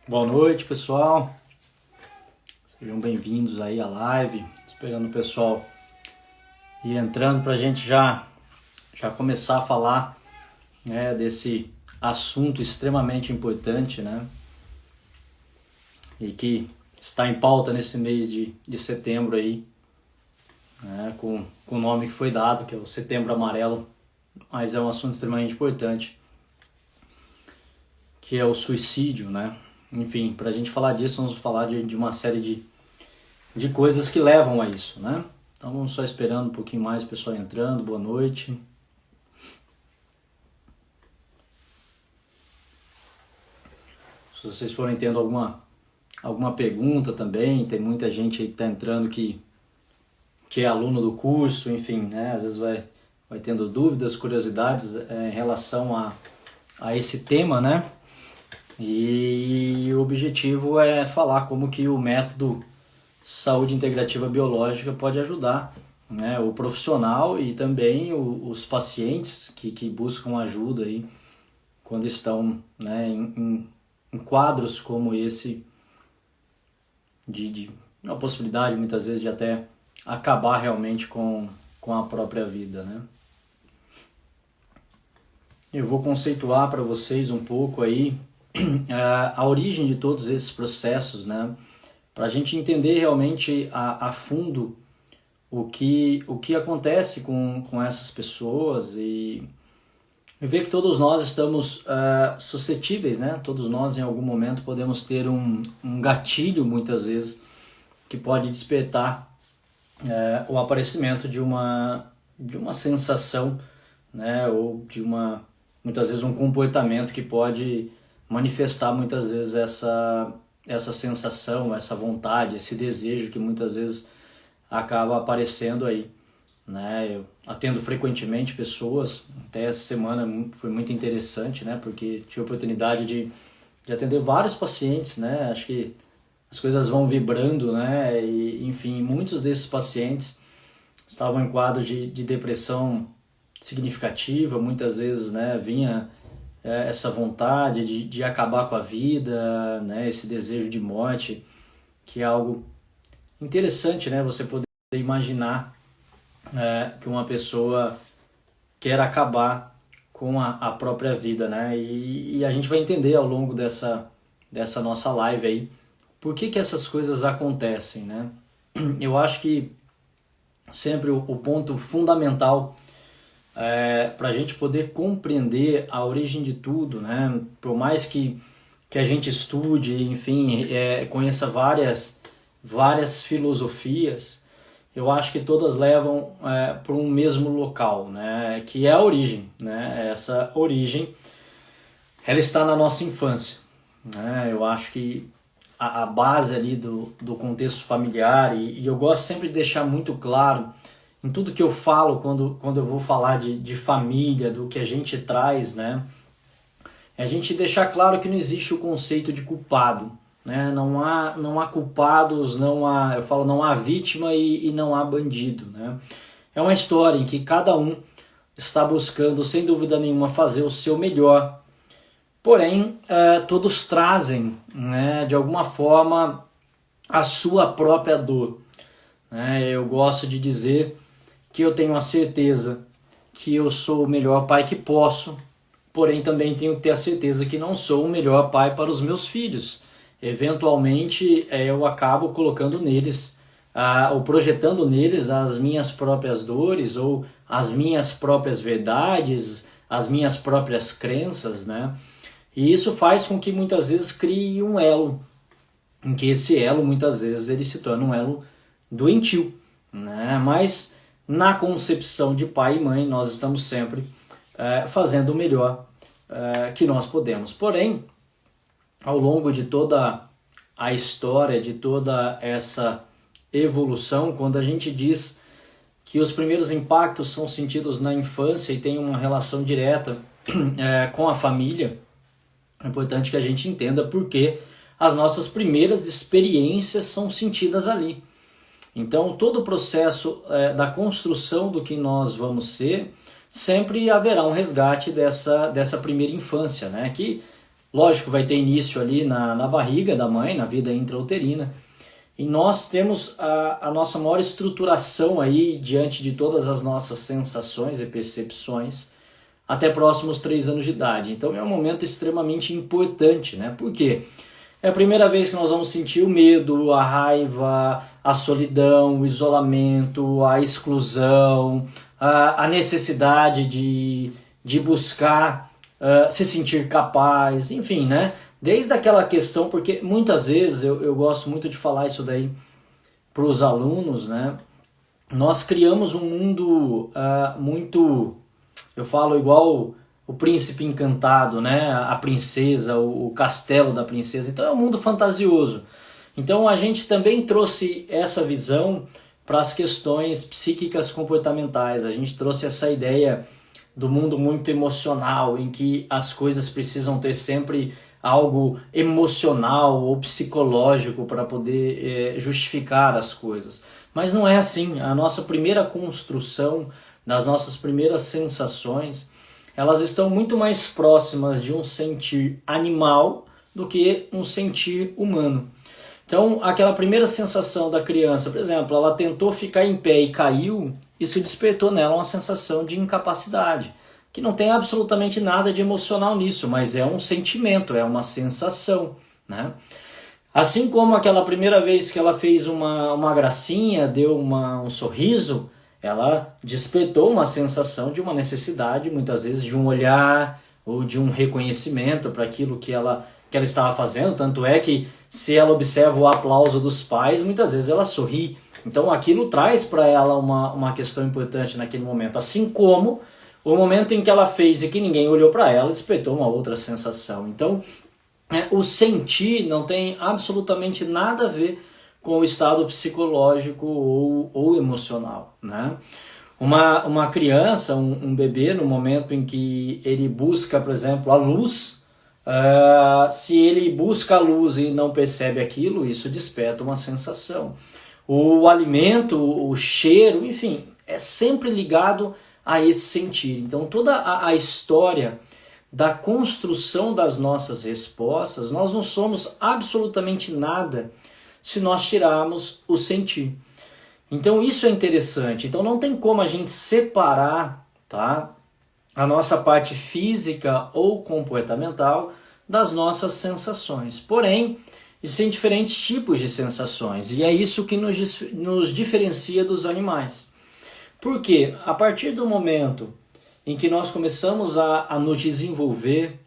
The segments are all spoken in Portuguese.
Boa noite, pessoal. Sejam bem-vindos aí à live. Esperando o pessoal ir entrando para a gente já começar a falar, né, desse assunto extremamente importante, né? E que está em pauta nesse mês de setembro aí, né, com o nome que foi dado, que é o Setembro Amarelo, mas é um assunto extremamente importante, que é o suicídio, né? Enfim, para a gente falar disso, vamos falar de uma série de coisas que levam a isso, né? Então vamos só esperando um pouquinho mais o pessoal entrando. Boa noite. Se vocês forem tendo alguma pergunta também, tem muita gente aí que está entrando que é aluno do curso, enfim, né? Às vezes vai tendo dúvidas, curiosidades em relação a esse tema, né? E o objetivo é falar como que o método saúde integrativa biológica pode ajudar, né, o profissional e também os pacientes que buscam ajuda aí quando estão, né, em quadros como esse de uma possibilidade muitas vezes de até acabar realmente com a própria vida, né? Eu vou conceituar para vocês um pouco aí a origem de todos esses processos, né? Para a gente entender realmente a fundo o que acontece com essas pessoas e ver que todos nós estamos suscetíveis, né? Todos nós em algum momento podemos ter um gatilho, muitas vezes, que pode despertar o aparecimento de uma sensação, né? Ou muitas vezes um comportamento que pode manifestar muitas vezes essa sensação, essa vontade, esse desejo que muitas vezes acaba aparecendo aí, né? Eu atendo frequentemente pessoas, até essa semana foi muito interessante, né? Porque tive a oportunidade de atender vários pacientes, né? Acho que as coisas vão vibrando, né? E, enfim, muitos desses pacientes estavam em quadro de depressão significativa, muitas vezes, né, vinha essa vontade de acabar com a vida, né, esse desejo de morte, que é algo interessante, né, você poder imaginar que uma pessoa quer acabar com a própria vida, né, e a gente vai entender ao longo dessa nossa live aí, por que essas coisas acontecem, né. Eu acho que sempre o ponto fundamental para a gente poder compreender a origem de tudo, né? Por mais que a gente estude, enfim, conheça várias filosofias, eu acho que todas levam para um mesmo local, né? Que é a origem, né? Essa origem, ela está na nossa infância, né? Eu acho que a base ali do contexto familiar, e eu gosto sempre de deixar muito claro em tudo que eu falo quando eu vou falar de família, do que a gente traz, né? É a gente deixar claro que não existe o conceito de culpado, né? Não há culpados, não há vítima e não há bandido, né? É uma história em que cada um está buscando, sem dúvida nenhuma, fazer o seu melhor. Porém, todos trazem, né, de alguma forma, a sua própria dor, né? Eu gosto de dizer que eu tenho a certeza que eu sou o melhor pai que posso, porém também tenho que ter a certeza que não sou o melhor pai para os meus filhos. Eventualmente eu acabo colocando neles, ou projetando neles as minhas próprias dores, ou as minhas próprias verdades, as minhas próprias crenças, né? E isso faz com que muitas vezes crie um elo, em que esse elo muitas vezes ele se torna um elo doentio, né? Mas na concepção de pai e mãe, nós estamos sempre fazendo o melhor que nós podemos. Porém, ao longo de toda a história, de toda essa evolução, quando a gente diz que os primeiros impactos são sentidos na infância e tem uma relação direta com a família, é importante que a gente entenda por que as nossas primeiras experiências são sentidas ali. Então, todo o processo da construção do que nós vamos ser, sempre haverá um resgate dessa primeira infância, né? Que lógico, vai ter início ali na barriga da mãe, na vida intrauterina, e nós temos a nossa maior estruturação aí diante de todas as nossas sensações e percepções até próximos 3 anos de idade. Então é um momento extremamente importante, né? Por quê? É a primeira vez que nós vamos sentir o medo, a raiva, a solidão, o isolamento, a exclusão, a necessidade de buscar se sentir capaz, enfim, né? Desde aquela questão, porque muitas vezes eu gosto muito de falar isso daí para os alunos, né? Nós criamos um mundo muito, eu falo igual o príncipe encantado, né? A princesa, o castelo da princesa. Então é um mundo fantasioso. Então a gente também trouxe essa visão para as questões psíquicas comportamentais. A gente trouxe essa ideia do mundo muito emocional, em que as coisas precisam ter sempre algo emocional ou psicológico para poder justificar as coisas. Mas não é assim. A nossa primeira construção, das nossas primeiras sensações, elas estão muito mais próximas de um sentir animal do que um sentir humano. Então, aquela primeira sensação da criança, por exemplo, ela tentou ficar em pé e caiu, isso despertou nela uma sensação de incapacidade, que não tem absolutamente nada de emocional nisso, mas é um sentimento, é uma sensação, né? Assim como aquela primeira vez que ela fez uma gracinha, deu um sorriso, ela despertou uma sensação de uma necessidade, muitas vezes de um olhar ou de um reconhecimento para aquilo que ela estava fazendo. Tanto é que se ela observa o aplauso dos pais, muitas vezes ela sorri. Então aquilo traz para ela uma questão importante naquele momento, assim como o momento em que ela fez e que ninguém olhou para ela despertou uma outra sensação. Então, o sentir não tem absolutamente nada a ver com o estado psicológico ou emocional, né? Uma criança, um bebê, no momento em que ele busca, por exemplo, a luz, se ele busca a luz e não percebe aquilo, isso desperta uma sensação. O alimento, o cheiro, enfim, é sempre ligado a esse sentir. Então toda a história da construção das nossas respostas, nós não somos absolutamente nada se nós tirarmos o sentir. Então isso é interessante. Então não tem como a gente separar, tá, a nossa parte física ou comportamental das nossas sensações. Porém, existem diferentes tipos de sensações e é isso que nos diferencia dos animais. Porque a partir do momento em que nós começamos a nos desenvolver,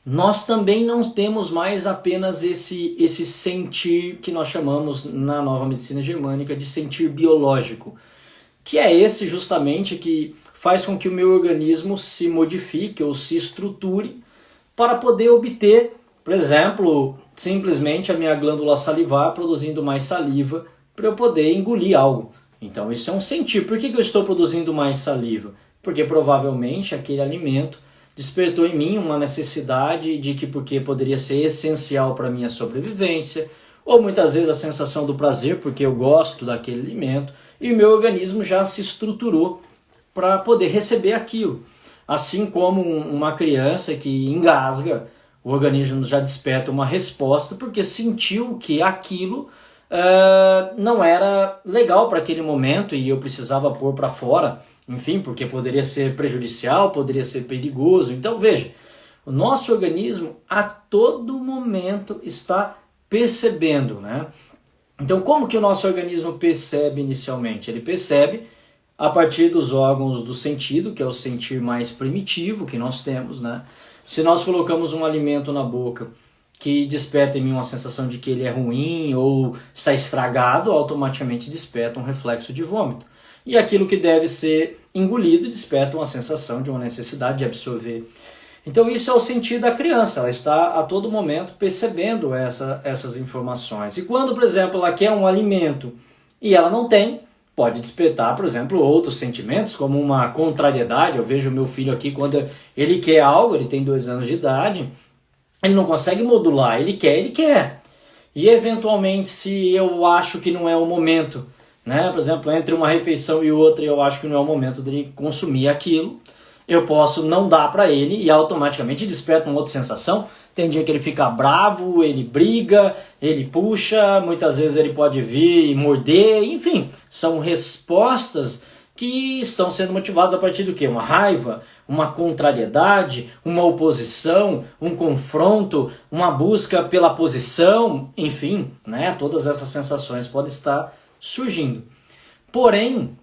nós também não temos mais apenas esse sentir que nós chamamos na nova medicina germânica de sentir biológico, que é esse justamente que faz com que o meu organismo se modifique ou se estruture para poder obter, por exemplo, simplesmente a minha glândula salivar produzindo mais saliva para eu poder engolir algo. Então isso é um sentir. Por que eu estou produzindo mais saliva? Porque provavelmente aquele alimento despertou em mim uma necessidade porque poderia ser essencial para a minha sobrevivência, ou muitas vezes a sensação do prazer, porque eu gosto daquele alimento, e o meu organismo já se estruturou para poder receber aquilo. Assim como uma criança que engasga, o organismo já desperta uma resposta porque sentiu que aquilo não era legal para aquele momento e eu precisava pôr para fora, enfim, porque poderia ser prejudicial, poderia ser perigoso. Então veja, o nosso organismo a todo momento está percebendo, né? Então como que o nosso organismo percebe inicialmente? Ele percebe a partir dos órgãos do sentido, que é o sentir mais primitivo que nós temos, né? Se nós colocamos um alimento na boca que desperta em mim uma sensação de que ele é ruim ou está estragado, automaticamente desperta um reflexo de vômito. E aquilo que deve ser engolido desperta uma sensação de uma necessidade de absorver. Então isso é o sentir da criança, ela está a todo momento percebendo essas informações. E quando, por exemplo, ela quer um alimento e ela não tem, pode despertar, por exemplo, outros sentimentos, como uma contrariedade. Eu vejo o meu filho aqui, quando ele quer algo, ele tem 2 anos de idade, ele não consegue modular, ele quer. E eventualmente, se eu acho que não é o momento, né? Por exemplo, entre uma refeição e outra, eu acho que não é o momento dele consumir aquilo, eu posso não dar para ele e automaticamente desperta uma outra sensação. Tem dia que ele fica bravo, ele briga, ele puxa, muitas vezes ele pode vir e morder, enfim, são respostas que estão sendo motivadas a partir do quê? Uma raiva, uma contrariedade, uma oposição, um confronto, uma busca pela posição, enfim, né? Todas essas sensações podem estar surgindo. Porém,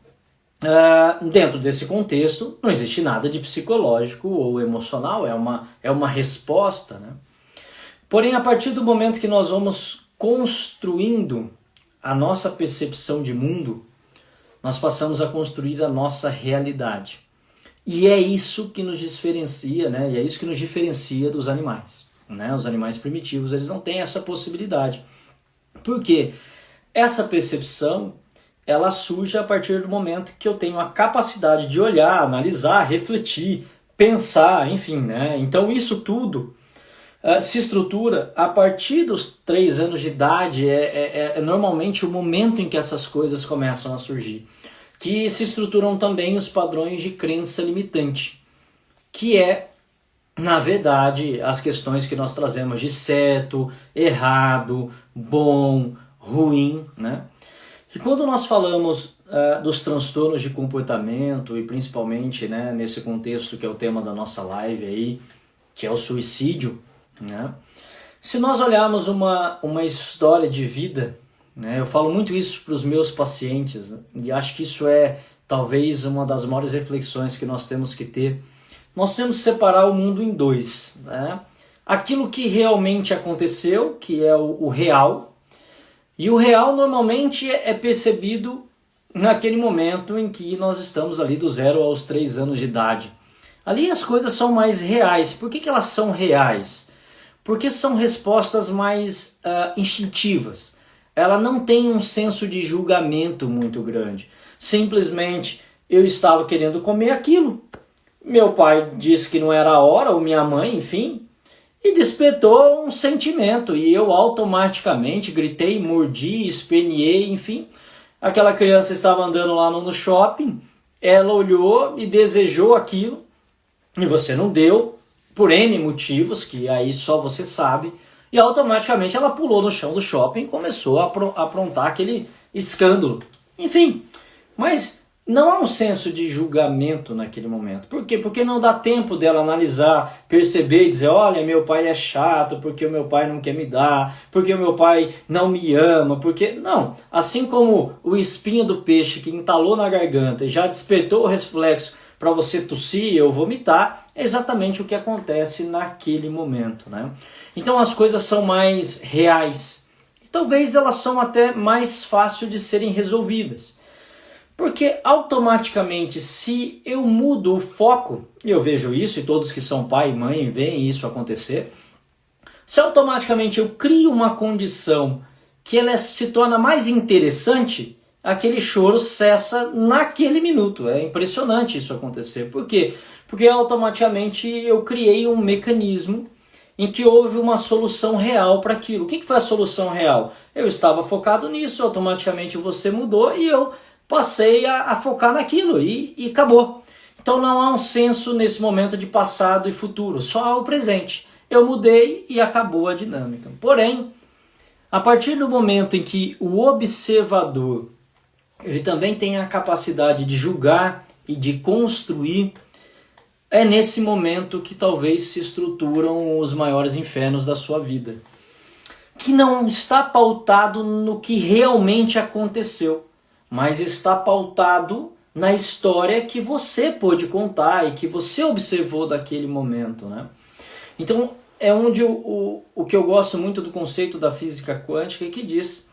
dentro desse contexto, não existe nada de psicológico ou emocional, é uma resposta, né? Porém, a partir do momento que nós vamos construindo a nossa percepção de mundo, nós passamos a construir a nossa realidade. E é isso que nos diferencia, né? E é isso que nos diferencia dos animais, né? Os animais primitivos, eles não têm essa possibilidade. Por quê? Essa percepção, ela surge a partir do momento que eu tenho a capacidade de olhar, analisar, refletir, pensar, enfim, né? Então isso tudo se estrutura a partir dos 3 anos de idade, é normalmente o momento em que essas coisas começam a surgir. Que se estruturam também os padrões de crença limitante, que é, na verdade, as questões que nós trazemos de certo, errado, bom, ruim, né? E quando nós falamos dos transtornos de comportamento, e principalmente, né, nesse contexto que é o tema da nossa live aí, que é o suicídio, né? Se nós olharmos uma história de vida, né, eu falo muito isso para os meus pacientes, né, e acho que isso é talvez uma das maiores reflexões que nós temos que ter. Nós temos que separar o mundo em 2, né? Aquilo que realmente aconteceu, que é o real, e o real normalmente é percebido naquele momento em que nós estamos ali do 0 aos 3 anos de idade. Ali as coisas são mais reais. Por que elas são reais? Porque são respostas mais instintivas. Ela não tem um senso de julgamento muito grande. Simplesmente eu estava querendo comer aquilo. Meu pai disse que não era a hora, ou minha mãe, enfim, e despertou um sentimento. E eu automaticamente gritei, mordi, esperneei, enfim. Aquela criança estava andando lá no shopping, ela olhou e desejou aquilo, e você não deu, por N motivos, que aí só você sabe, e automaticamente ela pulou no chão do shopping e começou a aprontar aquele escândalo. Enfim, mas não há um senso de julgamento naquele momento. Por quê? Porque não dá tempo dela analisar, perceber e dizer, olha, meu pai é chato, porque o meu pai não quer me dar, porque o meu pai não me ama, porque... Não, assim como o espinho do peixe que entalou na garganta e já despertou o reflexo para você tossir ou vomitar, é exatamente o que acontece naquele momento, né? Então as coisas são mais reais. E talvez elas são até mais fáceis de serem resolvidas. Porque automaticamente, se eu mudo o foco, e eu vejo isso, e todos que são pai e mãe veem isso acontecer, se automaticamente eu crio uma condição que ela se torna mais interessante, aquele choro cessa naquele minuto. É impressionante isso acontecer. Por quê? Porque automaticamente eu criei um mecanismo em que houve uma solução real para aquilo. O que foi a solução real? Eu estava focado nisso, automaticamente você mudou e eu passei a focar naquilo e acabou. Então não há um senso nesse momento de passado e futuro, só há o presente. Eu mudei e acabou a dinâmica. Porém, a partir do momento em que o observador ele também tem a capacidade de julgar e de construir, é nesse momento que talvez se estruturam os maiores infernos da sua vida. Que não está pautado no que realmente aconteceu, mas está pautado na história que você pôde contar e que você observou daquele momento, né? Então, é onde o que eu gosto muito do conceito da física quântica, que diz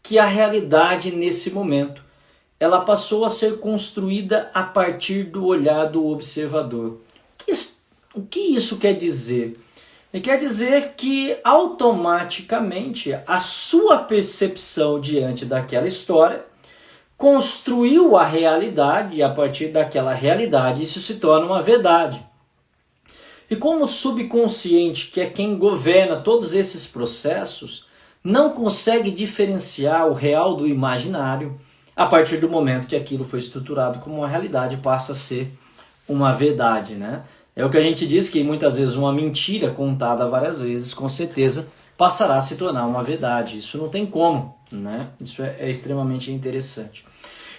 que a realidade nesse momento, ela passou a ser construída a partir do olhar do observador. O que isso quer dizer? Quer dizer que automaticamente a sua percepção diante daquela história construiu a realidade, e a partir daquela realidade isso se torna uma verdade. E como o subconsciente, que é quem governa todos esses processos, não consegue diferenciar o real do imaginário, a partir do momento que aquilo foi estruturado como uma realidade, passa a ser uma verdade, né? É o que a gente diz, que muitas vezes uma mentira contada várias vezes, com certeza, passará a se tornar uma verdade. Isso não tem como, né? Isso é extremamente interessante.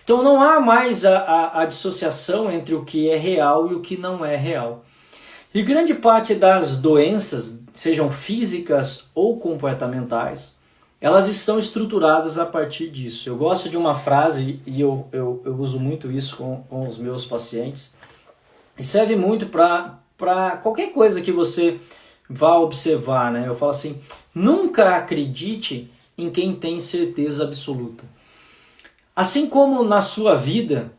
Então não há mais a dissociação entre o que é real e o que não é real. E grande parte das doenças, sejam físicas ou comportamentais, elas estão estruturadas a partir disso. Eu gosto de uma frase, e eu uso muito isso com os meus pacientes, e serve muito para qualquer coisa que você vá observar, né? Eu falo assim, nunca acredite em quem tem certeza absoluta. Assim como na sua vida,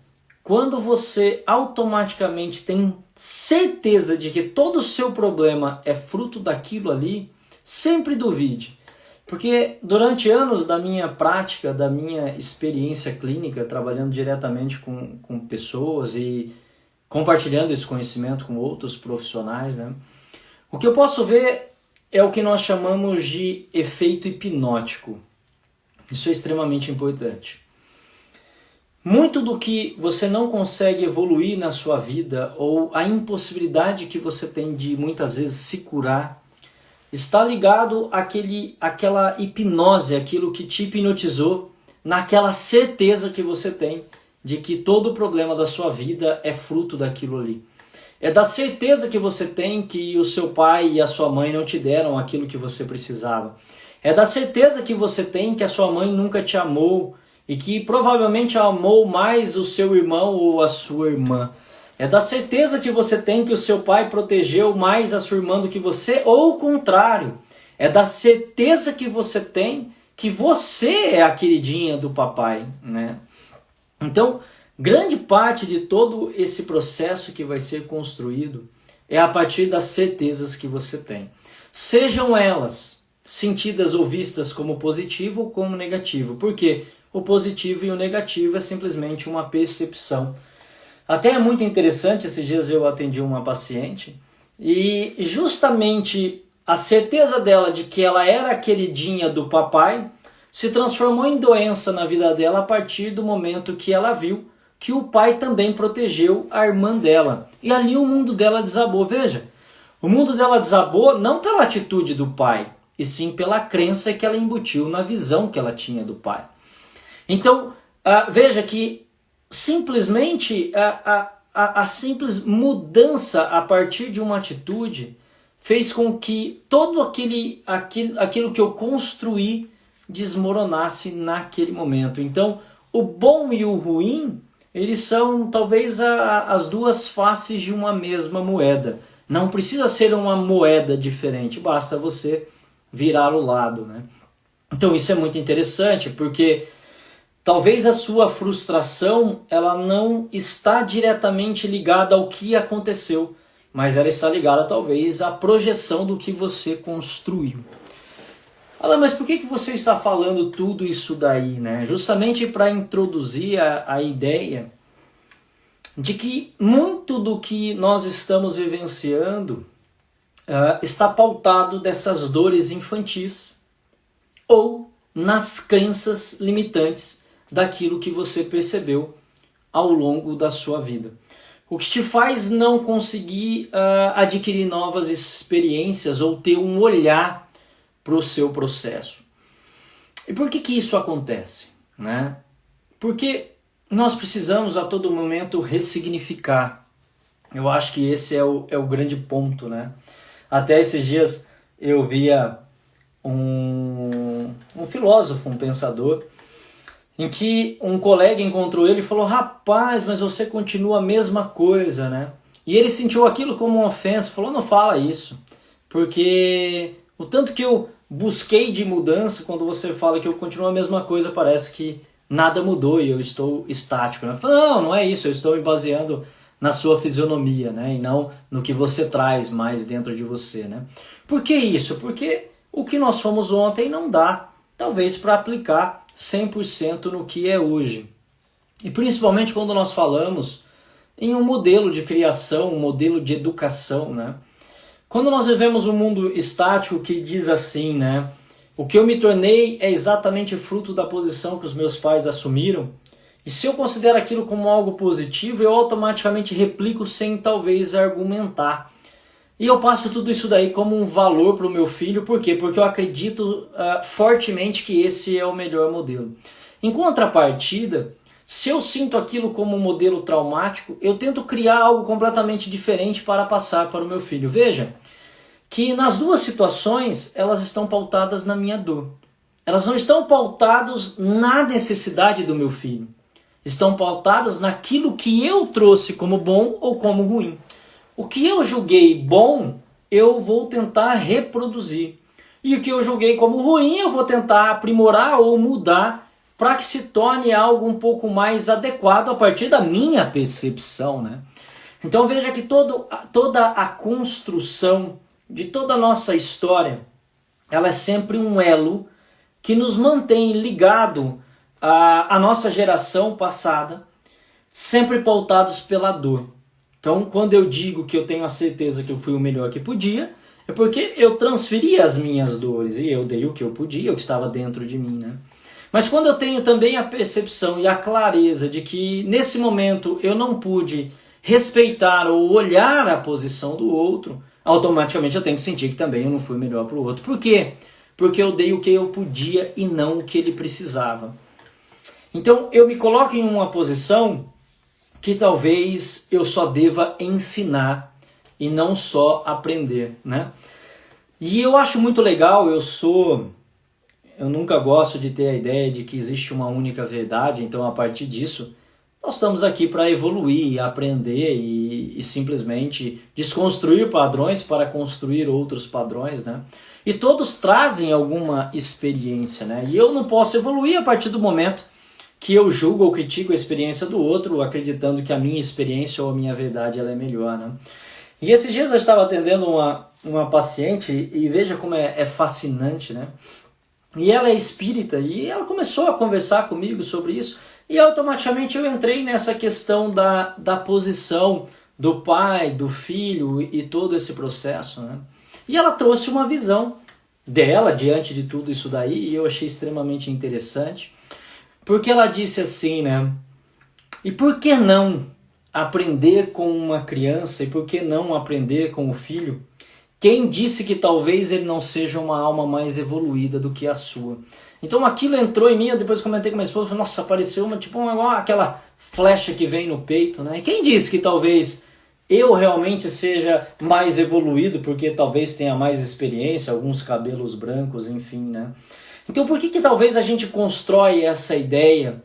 quando você automaticamente tem certeza de que todo o seu problema é fruto daquilo ali, sempre duvide. Porque durante anos da minha prática, da minha experiência clínica, trabalhando diretamente com pessoas e compartilhando esse conhecimento com outros profissionais, né? O que eu posso ver é o que nós chamamos de efeito hipnótico. Isso é extremamente importante. Muito do que você não consegue evoluir na sua vida, ou a impossibilidade que você tem de muitas vezes se curar, está ligado àquela hipnose, aquilo que te hipnotizou, naquela certeza que você tem de que todo o problema da sua vida é fruto daquilo ali. É da certeza que você tem que o seu pai e a sua mãe não te deram aquilo que você precisava. É da certeza que você tem que a sua mãe nunca te amou e que provavelmente amou mais o seu irmão ou a sua irmã. É da certeza que você tem que o seu pai protegeu mais a sua irmã do que você, ou o contrário. É da certeza que você tem que você é a queridinha do papai, né? Então, grande parte de todo esse processo que vai ser construído é a partir das certezas que você tem. Sejam elas sentidas ou vistas como positivo ou como negativo. Por quê? O positivo e o negativo é simplesmente uma percepção. Até é muito interessante, esses dias eu atendi uma paciente e justamente a certeza dela de que ela era a queridinha do papai se transformou em doença na vida dela a partir do momento que ela viu que o pai também protegeu a irmã dela. E ali o mundo dela desabou. Veja, o mundo dela desabou não pela atitude do pai, e sim pela crença que ela embutiu na visão que ela tinha do pai. Então, veja que simplesmente a simples mudança a partir de uma atitude fez com que todo aquilo que eu construí desmoronasse naquele momento. Então, o bom e o ruim, eles são talvez as duas faces de uma mesma moeda. Não precisa ser uma moeda diferente, basta você virar o lado, né? Então isso é muito interessante, porque talvez a sua frustração ela não está diretamente ligada ao que aconteceu, mas ela está ligada talvez à projeção do que você construiu. Alan, mas por que você está falando tudo isso daí, né? Justamente para introduzir a ideia de que muito do que nós estamos vivenciando está pautado dessas dores infantis ou nas crenças limitantes daquilo que você percebeu ao longo da sua vida. O que te faz não conseguir adquirir novas experiências ou ter um olhar para o seu processo. E por que isso acontece, né? Porque nós precisamos a todo momento ressignificar. Eu acho que esse é o grande ponto, né? Até esses dias eu via um filósofo, um pensador, em que um colega encontrou ele e falou: rapaz, mas você continua a mesma coisa, né? E ele sentiu aquilo como uma ofensa, falou: não fala isso, porque o tanto que eu busquei de mudança, quando você fala que eu continuo a mesma coisa, parece que nada mudou e eu estou estático, né? Falei, não é isso, eu estou me baseando na sua fisionomia, né? E não no que você traz mais dentro de você, né? Por que isso? Porque o que nós fomos ontem não dá, talvez, para aplicar 100% no que é hoje. E principalmente quando nós falamos em um modelo de criação, um modelo de educação, né? Quando nós vivemos um mundo estático que diz assim, né? O que eu me tornei é exatamente fruto da posição que os meus pais assumiram, E se eu considero aquilo como algo positivo, eu automaticamente replico sem talvez argumentar. E eu passo tudo isso daí como um valor para o meu filho, por quê? Porque eu acredito fortemente que esse é o melhor modelo. Em contrapartida, se eu sinto aquilo como um modelo traumático, eu tento criar algo completamente diferente para passar para o meu filho. Veja que nas duas situações, elas estão pautadas na minha dor. Elas não estão pautadas na necessidade do meu filho. Estão pautadas naquilo que eu trouxe como bom ou como ruim. O que eu julguei bom, eu vou tentar reproduzir. E o que eu julguei como ruim, eu vou tentar aprimorar ou mudar para que se torne algo um pouco mais adequado a partir da minha percepção, né? Então veja que toda a construção de toda a nossa história, ela é sempre um elo que nos mantém ligado à nossa geração passada, sempre pautados pela dor. Então, quando eu digo que eu tenho a certeza que eu fui o melhor que podia, é porque eu transferi as minhas dores e eu dei o que eu podia, o que estava dentro de mim, né? Mas quando eu tenho também a percepção e a clareza de que nesse momento eu não pude respeitar ou olhar a posição do outro, automaticamente eu tenho que sentir que também eu não fui melhor para o outro. Por quê? Porque eu dei o que eu podia e não o que ele precisava. Então eu me coloco em uma posição que talvez eu só deva ensinar e não só aprender, né? E eu acho muito legal, eu nunca gosto de ter a ideia de que existe uma única verdade, então a partir disso nós estamos aqui para evoluir, aprender e simplesmente desconstruir padrões para construir outros padrões, né? E todos trazem alguma experiência, né? E eu não posso evoluir a partir do momento que eu julgo ou critico a experiência do outro, acreditando que a minha experiência ou a minha verdade ela é melhor, né? E esses dias eu estava atendendo uma paciente e veja como é fascinante, né? E ela é espírita e ela começou a conversar comigo sobre isso e automaticamente eu entrei nessa questão da posição do pai, do filho e todo esse processo, né? E ela trouxe uma visão dela diante de tudo isso daí e eu achei extremamente interessante, porque ela disse assim, né? E por que não aprender com uma criança e por que não aprender com o filho? Quem disse que talvez ele não seja uma alma mais evoluída do que a sua? Então aquilo entrou em mim, eu depois comentei com minha esposa, falei, nossa, apareceu aquela flecha que vem no peito, né? E quem disse que talvez eu realmente seja mais evoluído, porque talvez tenha mais experiência, alguns cabelos brancos, enfim, né? Então por que talvez a gente constrói essa ideia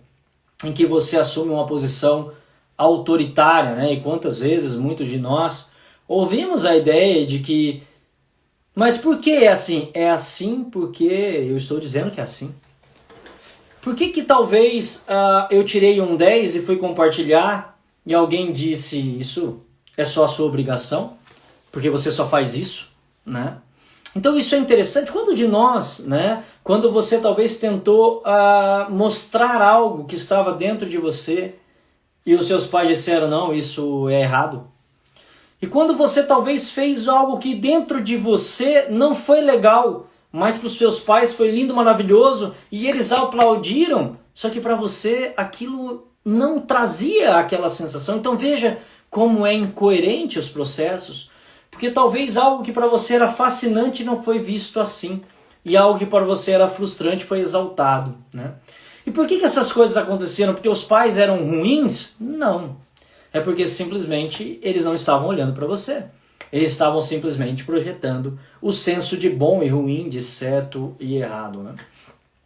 em que você assume uma posição autoritária, né? E quantas vezes muitos de nós ouvimos a ideia de que mas por que é assim? É assim porque eu estou dizendo que é assim. Por que talvez eu tirei um 10 e fui compartilhar e alguém disse isso é só a sua obrigação? Porque você só faz isso, né? Então isso é interessante. Quando de nós, né? Quando você talvez tentou mostrar algo que estava dentro de você e os seus pais disseram, não, isso é errado. E quando você talvez fez algo que dentro de você não foi legal, mas para os seus pais foi lindo, maravilhoso, e eles aplaudiram, só que para você aquilo não trazia aquela sensação. Então veja como é incoerente os processos, porque talvez algo que para você era fascinante não foi visto assim, e algo que para você era frustrante foi exaltado, né? E por que essas coisas aconteceram? Porque os pais eram ruins? Não. É porque simplesmente eles não estavam olhando para você. Eles estavam simplesmente projetando o senso de bom e ruim, de certo e errado, né?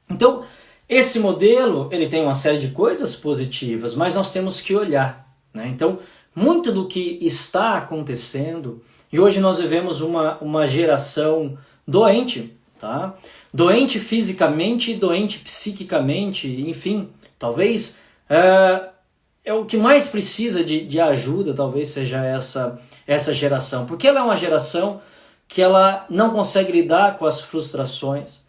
Então, esse modelo, ele tem uma série de coisas positivas, mas nós temos que olhar, né? Então, muito do que está acontecendo, e hoje nós vivemos uma geração doente, tá? Doente fisicamente e doente psiquicamente, enfim, talvez é o que mais precisa de ajuda, talvez seja essa geração, porque ela é uma geração que ela não consegue lidar com as frustrações,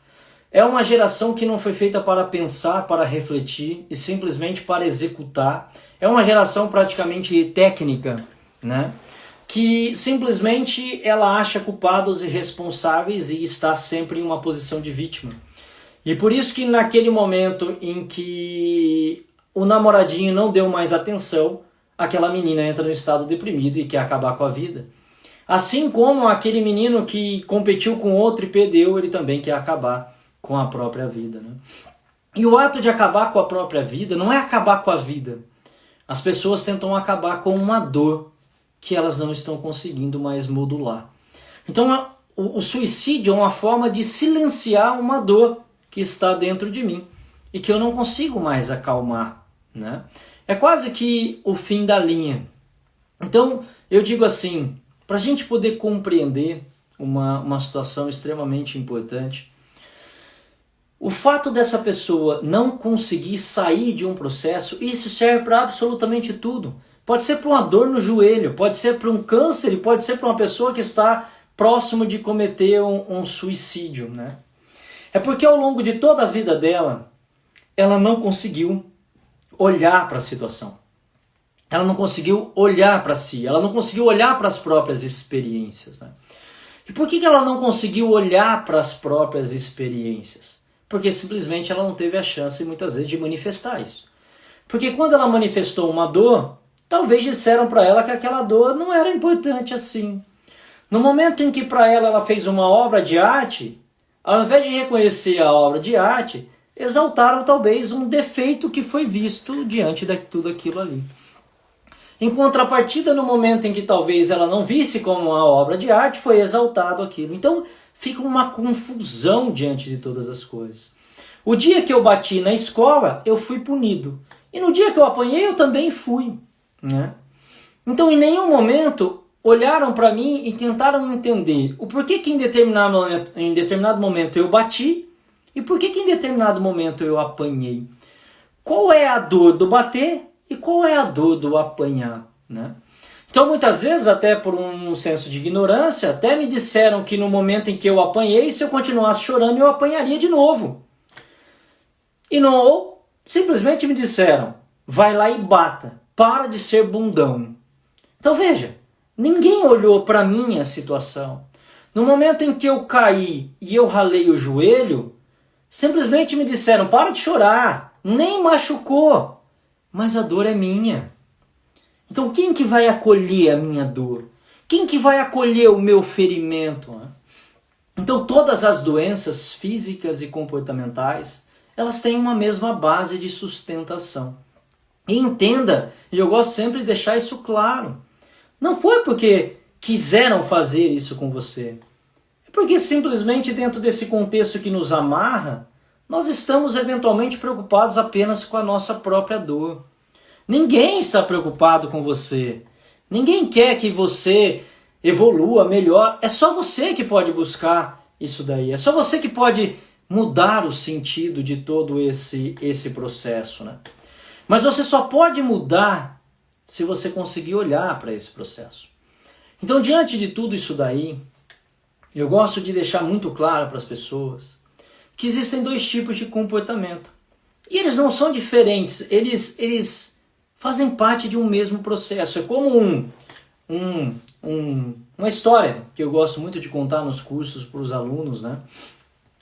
é uma geração que não foi feita para pensar, para refletir e simplesmente para executar, é uma geração praticamente técnica, né? Que simplesmente ela acha culpados e responsáveis e está sempre em uma posição de vítima. E por isso que naquele momento em que o namoradinho não deu mais atenção, aquela menina entra no estado deprimido e quer acabar com a vida. Assim como aquele menino que competiu com outro e perdeu, ele também quer acabar com a própria vida, né? E o ato de acabar com a própria vida não é acabar com a vida. As pessoas tentam acabar com uma dor que elas não estão conseguindo mais modular. Então, o suicídio é uma forma de silenciar uma dor que está dentro de mim e que eu não consigo mais acalmar, né? É quase que o fim da linha. Então, eu digo assim, para a gente poder compreender uma situação extremamente importante, o fato dessa pessoa não conseguir sair de um processo, isso serve para absolutamente tudo. Pode ser para uma dor no joelho, pode ser para um câncer e pode ser para uma pessoa que está próximo de cometer um suicídio, né? É porque ao longo de toda a vida dela, ela não conseguiu olhar para a situação. Ela não conseguiu olhar para si, ela não conseguiu olhar para as próprias experiências, né? E por que ela não conseguiu olhar para as próprias experiências? Porque simplesmente ela não teve a chance, muitas vezes, de manifestar isso. Porque quando ela manifestou uma dor, talvez disseram para ela que aquela dor não era importante assim. No momento em que para ela fez uma obra de arte, ao invés de reconhecer a obra de arte, exaltaram talvez um defeito que foi visto diante de tudo aquilo ali. Em contrapartida, no momento em que talvez ela não visse como uma obra de arte, foi exaltado aquilo. Então fica uma confusão diante de todas as coisas. O dia que eu bati na escola, eu fui punido. E no dia que eu apanhei, eu também fui, né? Então em nenhum momento olharam para mim e tentaram entender o porquê que em determinado momento eu bati e por que em determinado momento eu apanhei. Qual é a dor do bater e qual é a dor do apanhar, né? Então muitas vezes, até por um senso de ignorância, até me disseram que no momento em que eu apanhei, se eu continuasse chorando, eu apanharia de novo. E não, ou simplesmente me disseram, vai lá e bata, para de ser bundão. Então veja, ninguém olhou para mim a situação. No momento em que eu caí e eu ralei o joelho, simplesmente me disseram, para de chorar, nem machucou, mas a dor é minha. Então quem que vai acolher a minha dor? Quem que vai acolher o meu ferimento? Né? Então todas as doenças físicas e comportamentais, elas têm uma mesma base de sustentação. E entenda, e eu gosto sempre de deixar isso claro, não foi porque quiseram fazer isso com você. É porque simplesmente dentro desse contexto que nos amarra, nós estamos eventualmente preocupados apenas com a nossa própria dor. Ninguém está preocupado com você. Ninguém quer que você evolua melhor. É só você que pode buscar isso daí. É só você que pode mudar o sentido de todo esse processo, né? Mas você só pode mudar se você conseguir olhar para esse processo. Então, diante de tudo isso daí, eu gosto de deixar muito claro para as pessoas que existem dois tipos de comportamento. E eles não são diferentes, eles fazem parte de um mesmo processo. É como uma história que eu gosto muito de contar nos cursos para os alunos, né?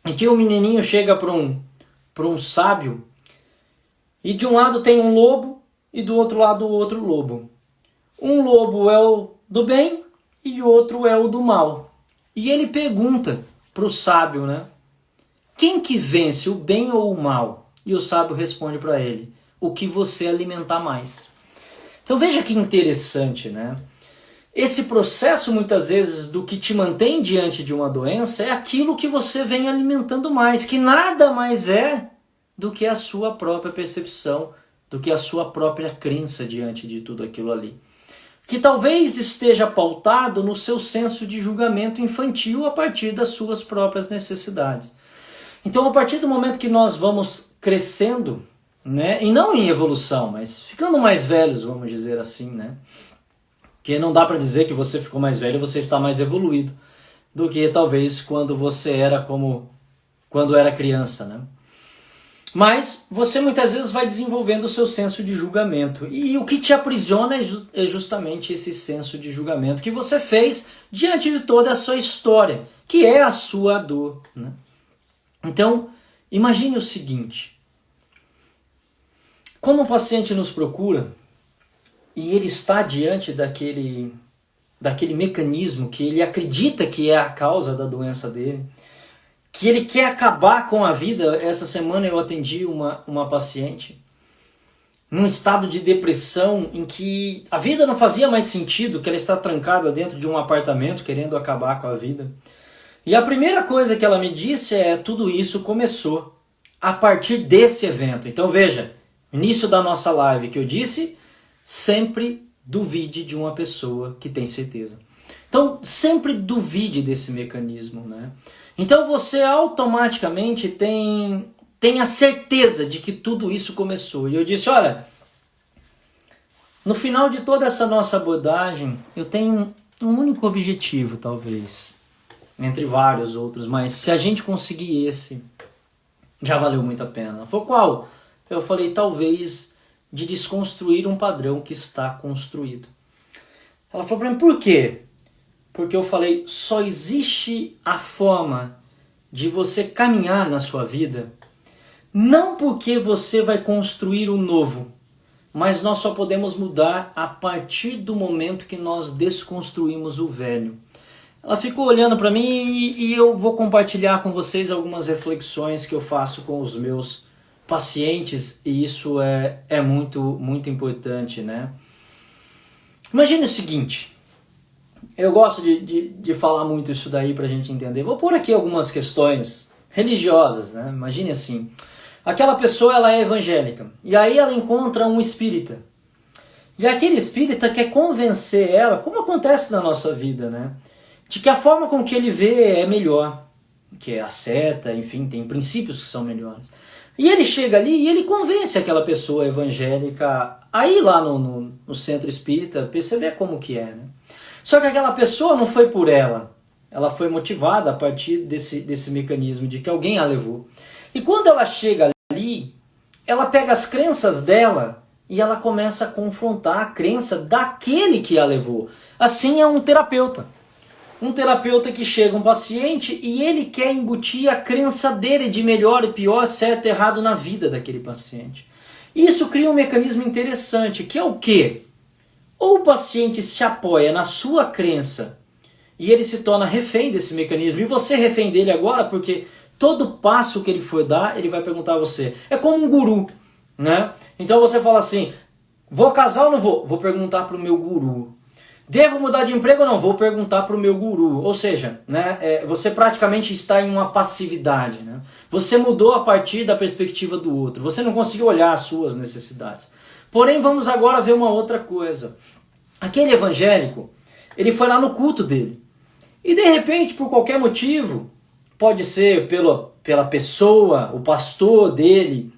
Em que o menininho chega para um sábio e de um lado tem um lobo e do outro lado outro lobo. Um lobo é o do bem e o outro é o do mal. E ele pergunta para o sábio, né? Quem que vence, o bem ou o mal? E o sábio responde para ele, o que você alimentar mais. Então veja que interessante, né? Esse processo, muitas vezes, do que te mantém diante de uma doença é aquilo que você vem alimentando mais, que nada mais é do que a sua própria percepção, do que a sua própria crença diante de tudo aquilo ali. Que talvez esteja pautado no seu senso de julgamento infantil a partir das suas próprias necessidades. Então, a partir do momento que nós vamos crescendo, né, e não em evolução, mas ficando mais velhos, vamos dizer assim, né? Porque não dá para dizer que você ficou mais velho, você está mais evoluído do que talvez quando você era quando era criança, né? Mas você muitas vezes vai desenvolvendo o seu senso de julgamento. E o que te aprisiona é justamente esse senso de julgamento que você fez diante de toda a sua história, que é a sua dor, né? Então, imagine o seguinte. Quando um paciente nos procura e ele está diante daquele mecanismo que ele acredita que é a causa da doença dele, que ele quer acabar com a vida. Essa semana eu atendi uma paciente num estado de depressão em que a vida não fazia mais sentido, que ela está trancada dentro de um apartamento querendo acabar com a vida. E a primeira coisa que ela me disse é: tudo isso começou a partir desse evento. Então veja, início da nossa live que eu disse, sempre duvide de uma pessoa que tem certeza. Então sempre duvide desse mecanismo, né? Então você automaticamente tem a certeza de que tudo isso começou. E eu disse: olha, no final de toda essa nossa abordagem, eu tenho um único objetivo, talvez, entre vários outros, mas se a gente conseguir esse, já valeu muito a pena. Foi qual? Eu falei: talvez de desconstruir um padrão que está construído. Ela falou para mim: por quê? Porque eu falei: só existe a forma de você caminhar na sua vida, não porque você vai construir o novo, mas nós só podemos mudar a partir do momento que nós desconstruímos o velho. Ela ficou olhando para mim e eu vou compartilhar com vocês algumas reflexões que eu faço com os meus pacientes, e isso é muito, muito importante, né? Imagine o seguinte, eu gosto de falar muito isso daí para a gente entender. Vou pôr aqui algumas questões religiosas, né? Imagine assim, aquela pessoa ela é evangélica, e aí ela encontra um espírita. E aquele espírita quer convencer ela, como acontece na nossa vida, né? De que a forma com que ele vê é melhor, que é a seta, enfim, tem princípios que são melhores. E ele chega ali e ele convence aquela pessoa evangélica a ir lá no centro espírita, perceber como que é, né? Só que aquela pessoa não foi por ela foi motivada a partir desse mecanismo de que alguém a levou. E quando ela chega ali, ela pega as crenças dela e ela começa a confrontar a crença daquele que a levou. Assim é um terapeuta. Um terapeuta que chega um paciente e ele quer embutir a crença dele de melhor e pior, certo e errado na vida daquele paciente. Isso cria um mecanismo interessante, que é o quê? Ou o paciente se apoia na sua crença e ele se torna refém desse mecanismo, e você é refém dele agora porque todo passo que ele for dar, ele vai perguntar a você. É como um guru, né? Então você fala assim: vou casar ou não vou? Vou perguntar para o meu guru. Devo mudar de emprego ou não? Vou perguntar para o meu guru. Ou seja, né, você praticamente está em uma passividade, né? Você mudou a partir da perspectiva do outro. Você não conseguiu olhar as suas necessidades. Porém, vamos agora ver uma outra coisa. Aquele evangélico, ele foi lá no culto dele. E de repente, por qualquer motivo, pode ser pela pessoa, o pastor dele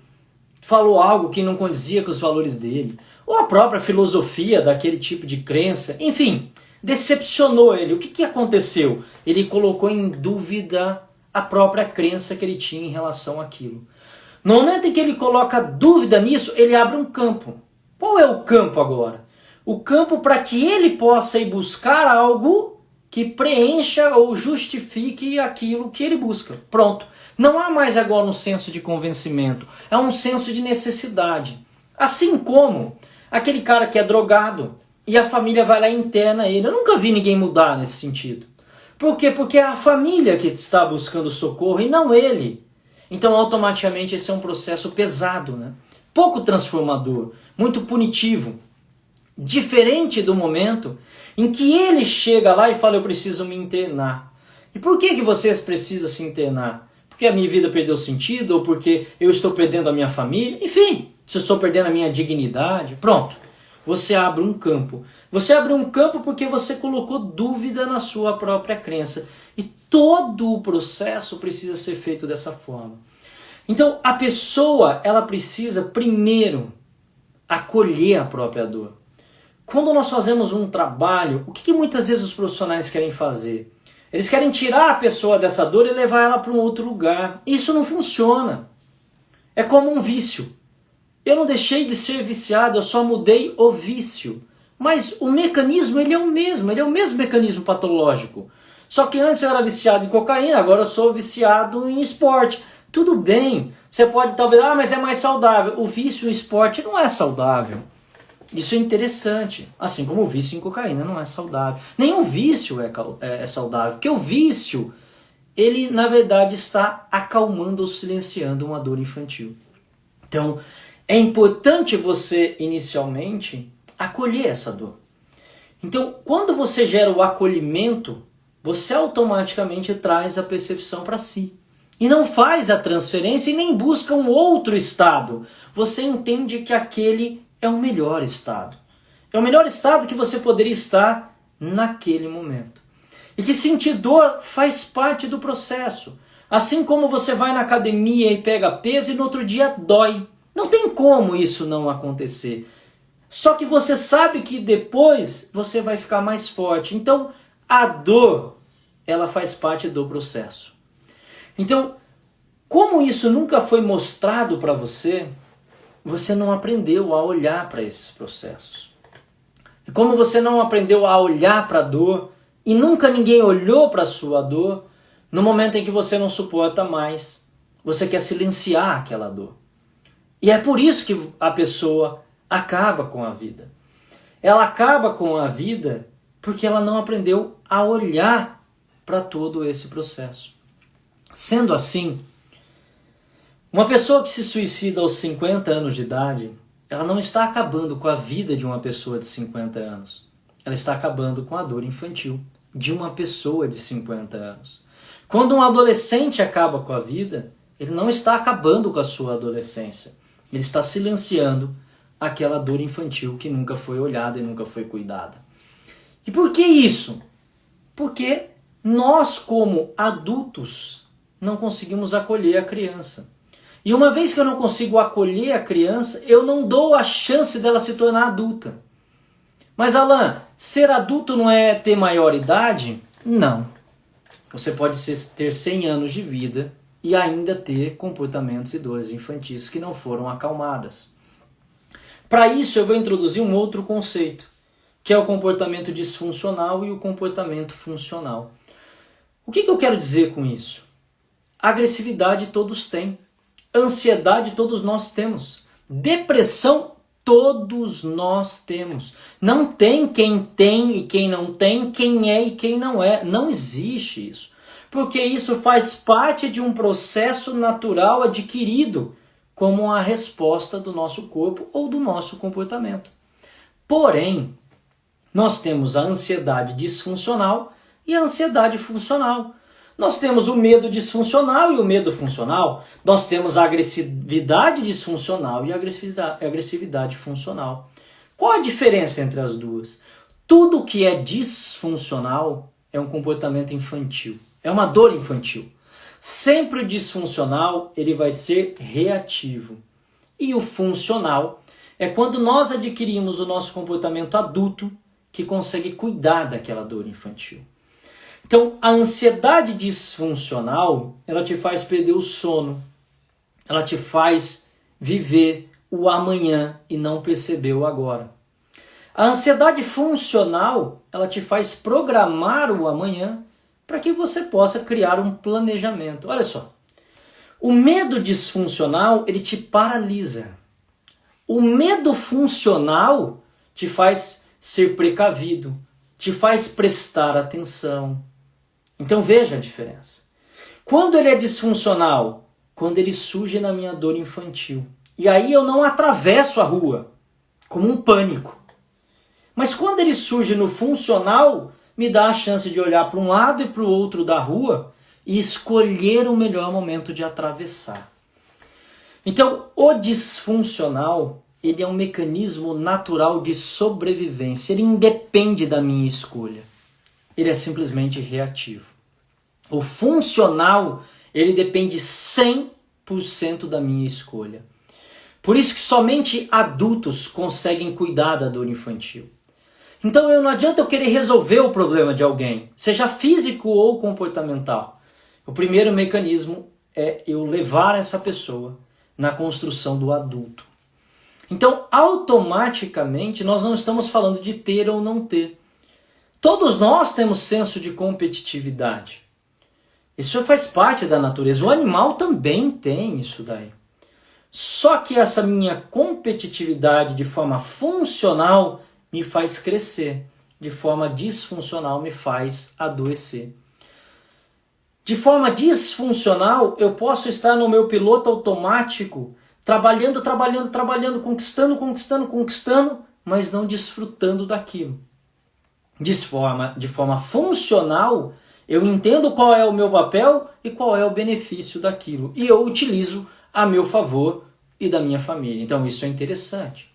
falou algo que não condizia com os valores dele, ou a própria filosofia daquele tipo de crença, enfim, decepcionou ele. O que aconteceu? Ele colocou em dúvida a própria crença que ele tinha em relação àquilo. No momento em que ele coloca dúvida nisso, ele abre um campo. Qual é o campo agora? O campo para que ele possa ir buscar algo que preencha ou justifique aquilo que ele busca. Pronto. Não há mais agora um senso de convencimento, é um senso de necessidade. Assim como aquele cara que é drogado e a família vai lá e interna ele. Eu nunca vi ninguém mudar nesse sentido. Por quê? Porque é a família que está buscando socorro e não ele. Então automaticamente esse é um processo pesado, né? Pouco transformador, muito punitivo. Diferente do momento em que ele chega lá e fala: eu preciso me internar. E por que vocês precisam se internar? Porque a minha vida perdeu sentido, ou porque eu estou perdendo a minha família, enfim, se eu estou perdendo a minha dignidade, pronto. Você abre um campo. Você abre um campo porque você colocou dúvida na sua própria crença. E todo o processo precisa ser feito dessa forma. Então, a pessoa, ela precisa primeiro acolher a própria dor. Quando nós fazemos um trabalho, o que muitas vezes os profissionais querem fazer? Eles querem tirar a pessoa dessa dor e levar ela para um outro lugar. Isso não funciona. É como um vício. Eu não deixei de ser viciado, eu só mudei o vício. Mas o mecanismo, ele é o mesmo mecanismo patológico. Só que antes eu era viciado em cocaína, agora eu sou viciado em esporte. Tudo bem, você pode talvez, mas é mais saudável. O vício em esporte não é saudável. Isso é interessante. Assim como o vício em cocaína não é saudável. Nenhum vício é saudável, porque o vício, ele na verdade está acalmando ou silenciando uma dor infantil. Então, é importante você inicialmente acolher essa dor. Então, quando você gera o acolhimento, você automaticamente traz a percepção para si. E não faz a transferência e nem busca um outro estado. Você entende que aquele é o melhor estado. É o melhor estado que você poderia estar naquele momento. E que sentir dor faz parte do processo. Assim como você vai na academia e pega peso e no outro dia dói. Não tem como isso não acontecer. Só que você sabe que depois você vai ficar mais forte. Então, a dor, ela faz parte do processo. Então, como isso nunca foi mostrado para você, você não aprendeu a olhar para esses processos. E como você não aprendeu a olhar para a dor, e nunca ninguém olhou para a sua dor, no momento em que você não suporta mais, você quer silenciar aquela dor. E é por isso que a pessoa acaba com a vida. Ela acaba com a vida porque ela não aprendeu a olhar para todo esse processo. Sendo assim, uma pessoa que se suicida aos 50 anos de idade, ela não está acabando com a vida de uma pessoa de 50 anos. Ela está acabando com a dor infantil de uma pessoa de 50 anos. Quando um adolescente acaba com a vida, ele não está acabando com a sua adolescência. Ele está silenciando aquela dor infantil que nunca foi olhada e nunca foi cuidada. E por que isso? Porque nós, como adultos, não conseguimos acolher a criança. E uma vez que eu não consigo acolher a criança, eu não dou a chance dela se tornar adulta. Mas Alan, ser adulto não é ter maioridade? Não. Você pode ter 100 anos de vida e ainda ter comportamentos e dores infantis que não foram acalmadas. Para isso eu vou introduzir um outro conceito, que é o comportamento disfuncional e o comportamento funcional. O que eu quero dizer com isso? Agressividade todos têm. Ansiedade todos nós temos. Depressão todos nós temos. Não tem quem e quem não tem, quem é e quem não é. Não existe isso. Porque isso faz parte de um processo natural adquirido como a resposta do nosso corpo ou do nosso comportamento. Porém, nós temos a ansiedade disfuncional e a ansiedade funcional. Nós temos o medo disfuncional e o medo funcional. Nós temos a agressividade disfuncional e a agressividade funcional. Qual a diferença entre as duas? Tudo que é disfuncional é um comportamento infantil. É uma dor infantil. Sempre o disfuncional ele vai ser reativo. E o funcional é quando nós adquirimos o nosso comportamento adulto que consegue cuidar daquela dor infantil. Então, a ansiedade disfuncional, ela te faz perder o sono. Ela te faz viver o amanhã e não perceber o agora. A ansiedade funcional, ela te faz programar o amanhã para que você possa criar um planejamento. Olha só, o medo disfuncional, ele te paralisa. O medo funcional te faz ser precavido, te faz prestar atenção. Então veja a diferença. Quando ele é disfuncional? Quando ele surge na minha dor infantil. E aí eu não atravesso a rua, como um pânico. Mas quando ele surge no funcional, me dá a chance de olhar para um lado e para o outro da rua e escolher o melhor momento de atravessar. Então, o disfuncional, ele é um mecanismo natural de sobrevivência. Ele independe da minha escolha. Ele é simplesmente reativo. O funcional, ele depende 100% da minha escolha. Por isso que somente adultos conseguem cuidar da dor infantil. Então não adianta eu querer resolver o problema de alguém, seja físico ou comportamental. O primeiro mecanismo é eu levar essa pessoa na construção do adulto. Então, automaticamente, nós não estamos falando de ter ou não ter. Todos nós temos senso de competitividade. Isso faz parte da natureza. O animal também tem isso daí. Só que essa minha competitividade de forma funcional me faz crescer, de forma disfuncional me faz adoecer. De forma disfuncional, eu posso estar no meu piloto automático, trabalhando, conquistando, mas não desfrutando daquilo. De forma funcional, eu entendo qual é o meu papel e qual é o benefício daquilo. E eu utilizo a meu favor e da minha família. Então isso é interessante.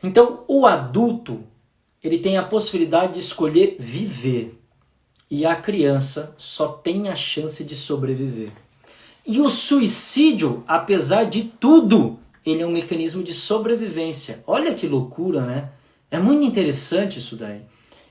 Então o adulto, ele tem a possibilidade de escolher viver. E a criança só tem a chance de sobreviver. E o suicídio, apesar de tudo, ele é um mecanismo de sobrevivência. Olha que loucura, né? É muito interessante isso daí.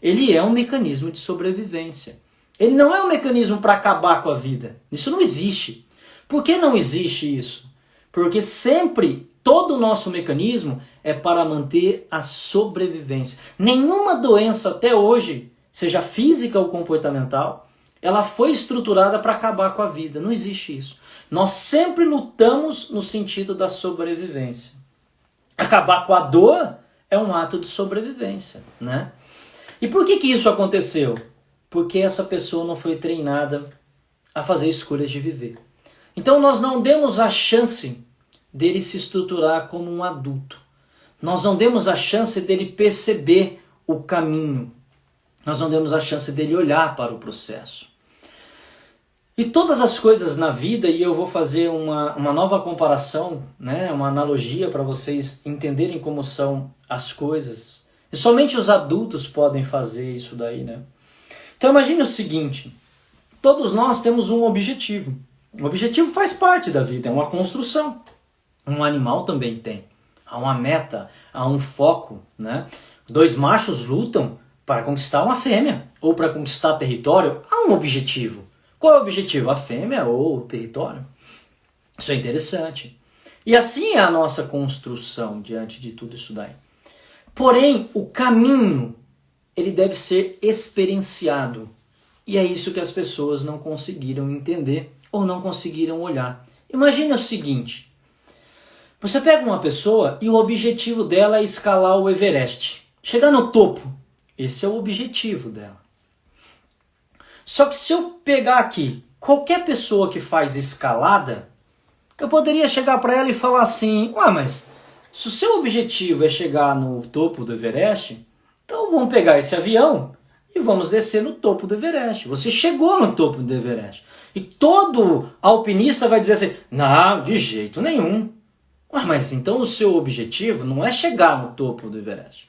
Ele é um mecanismo de sobrevivência. Ele não é um mecanismo para acabar com a vida. Isso não existe. Por que não existe isso? Porque sempre, todo o nosso mecanismo é para manter a sobrevivência. Nenhuma doença até hoje, seja física ou comportamental, ela foi estruturada para acabar com a vida. Não existe isso. Nós sempre lutamos no sentido da sobrevivência. Acabar com a dor é um ato de sobrevivência, né? E por que isso aconteceu? Porque essa pessoa não foi treinada a fazer escolhas de viver. Então nós não demos a chance dele se estruturar como um adulto. Nós não demos a chance dele perceber o caminho. Nós não demos a chance dele olhar para o processo. E todas as coisas na vida, e eu vou fazer uma nova comparação, né, uma analogia para vocês entenderem como são as coisas. E somente os adultos podem fazer isso daí, né? Então imagine o seguinte, todos nós temos um objetivo. O objetivo faz parte da vida, é uma construção. Um animal também tem. Há uma meta, há um foco, né? Dois machos lutam para conquistar uma fêmea ou para conquistar território. Há um objetivo. Qual é o objetivo? A fêmea ou o território? Isso é interessante. E assim é a nossa construção diante de tudo isso daí. Porém, o caminho, ele deve ser experienciado. E é isso que as pessoas não conseguiram entender ou não conseguiram olhar. Imagine o seguinte. Você pega uma pessoa e o objetivo dela é escalar o Everest. Chegar no topo. Esse é o objetivo dela. Só que se eu pegar aqui qualquer pessoa que faz escalada, eu poderia chegar para ela e falar assim, mas se o seu objetivo é chegar no topo do Everest, então vamos pegar esse avião e vamos descer no topo do Everest. Você chegou no topo do Everest. E todo alpinista vai dizer assim, não, de jeito nenhum. Mas então o seu objetivo não é chegar no topo do Everest,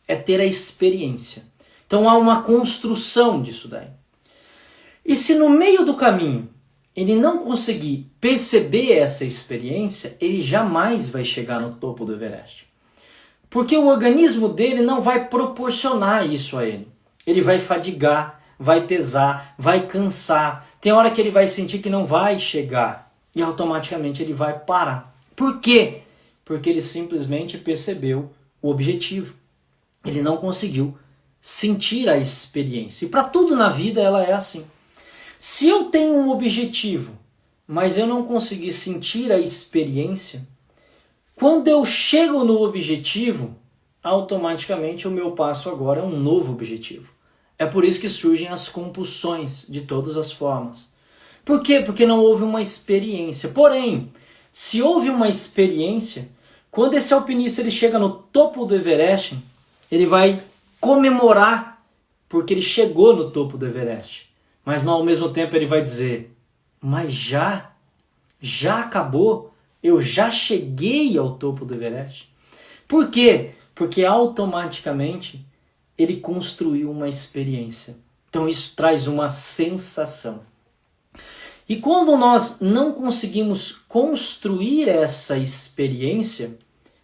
é ter a experiência. Então há uma construção disso daí. E se no meio do caminho ele não conseguir perceber essa experiência, ele jamais vai chegar no topo do Everest. Porque o organismo dele não vai proporcionar isso a ele. Ele vai fadigar, vai pesar, vai cansar. Tem hora que ele vai sentir que não vai chegar e automaticamente ele vai parar. Por quê? Porque ele simplesmente percebeu o objetivo. Ele não conseguiu sentir a experiência. E para tudo na vida ela é assim. Se eu tenho um objetivo, mas eu não consegui sentir a experiência, quando eu chego no objetivo, automaticamente o meu passo agora é um novo objetivo. É por isso que surgem as compulsões de todas as formas. Por quê? Porque não houve uma experiência. Porém, se houve uma experiência, quando esse alpinista ele chega no topo do Everest, ele vai comemorar porque ele chegou no topo do Everest. Mas ao mesmo tempo ele vai dizer, mas já acabou, eu já cheguei ao topo do Everest. Por quê? Porque automaticamente ele construiu uma experiência. Então isso traz uma sensação. E quando nós não conseguimos construir essa experiência,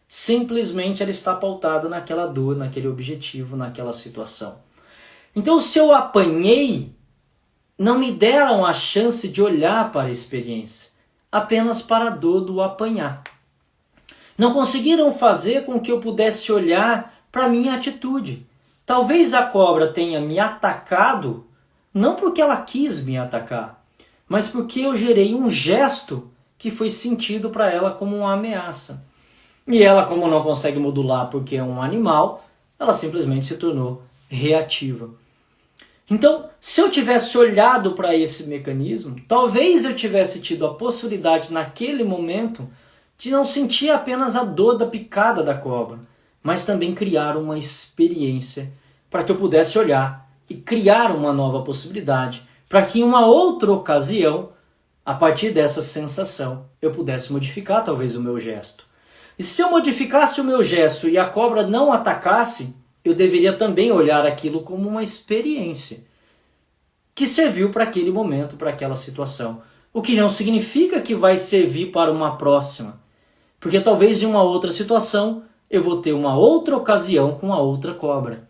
simplesmente ela está pautada naquela dor, naquele objetivo, naquela situação. Então se eu apanhei, não me deram a chance de olhar para a experiência, apenas para a dor do apanhar. Não conseguiram fazer com que eu pudesse olhar para a minha atitude. Talvez a cobra tenha me atacado, não porque ela quis me atacar, mas porque eu gerei um gesto que foi sentido para ela como uma ameaça. E ela, como não consegue modular porque é um animal, ela simplesmente se tornou reativa. Então, se eu tivesse olhado para esse mecanismo, talvez eu tivesse tido a possibilidade naquele momento de não sentir apenas a dor da picada da cobra, mas também criar uma experiência para que eu pudesse olhar e criar uma nova possibilidade, para que em uma outra ocasião, a partir dessa sensação, eu pudesse modificar talvez o meu gesto. E se eu modificasse o meu gesto e a cobra não atacasse, eu deveria também olhar aquilo como uma experiência que serviu para aquele momento, para aquela situação. O que não significa que vai servir para uma próxima, porque talvez em uma outra situação eu vou ter uma outra ocasião com a outra cobra.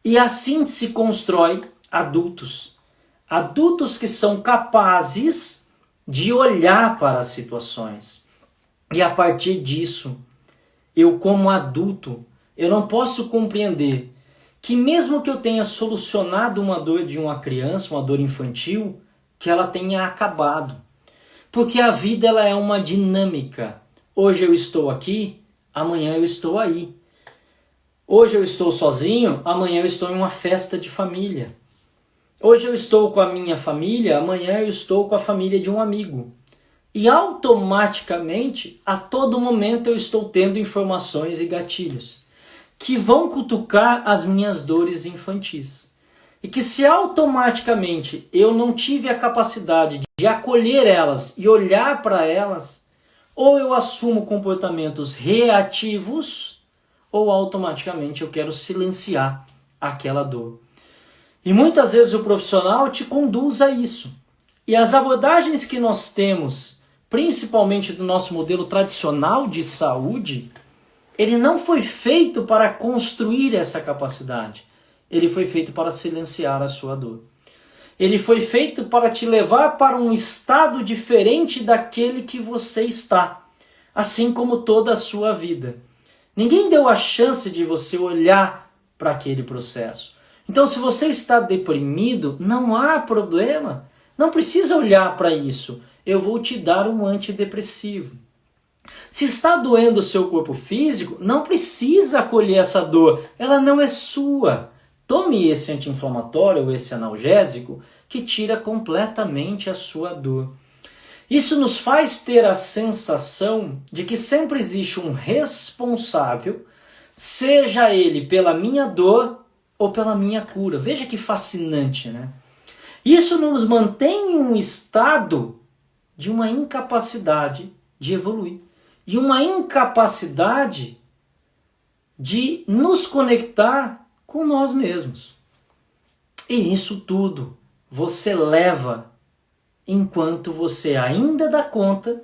E assim se constrói adultos. Adultos que são capazes de olhar para as situações. E a partir disso, eu como adulto, eu não posso compreender que mesmo que eu tenha solucionado uma dor de uma criança, uma dor infantil, que ela tenha acabado. Porque a vida ela é uma dinâmica. Hoje eu estou aqui, amanhã eu estou aí. Hoje eu estou sozinho, amanhã eu estou em uma festa de família. Hoje eu estou com a minha família, amanhã eu estou com a família de um amigo. E automaticamente, a todo momento eu estou tendo informações e gatilhos que vão cutucar as minhas dores infantis. E que se automaticamente eu não tive a capacidade de acolher elas e olhar para elas, ou eu assumo comportamentos reativos, ou automaticamente eu quero silenciar aquela dor. E muitas vezes o profissional te conduz a isso. E as abordagens que nós temos, principalmente do nosso modelo tradicional de saúde, ele não foi feito para construir essa capacidade. Ele foi feito para silenciar a sua dor. Ele foi feito para te levar para um estado diferente daquele que você está, assim como toda a sua vida. Ninguém deu a chance de você olhar para aquele processo. Então, se você está deprimido, não há problema. Não precisa olhar para isso. Eu vou te dar um antidepressivo. Se está doendo o seu corpo físico, não precisa acolher essa dor. Ela não é sua. Tome esse anti-inflamatório ou esse analgésico que tira completamente a sua dor. Isso nos faz ter a sensação de que sempre existe um responsável, seja ele pela minha dor ou pela minha cura. Veja que fascinante, né? Isso nos mantém em um estado de uma incapacidade de evoluir. E uma incapacidade de nos conectar com nós mesmos. E isso tudo você leva enquanto você ainda dá conta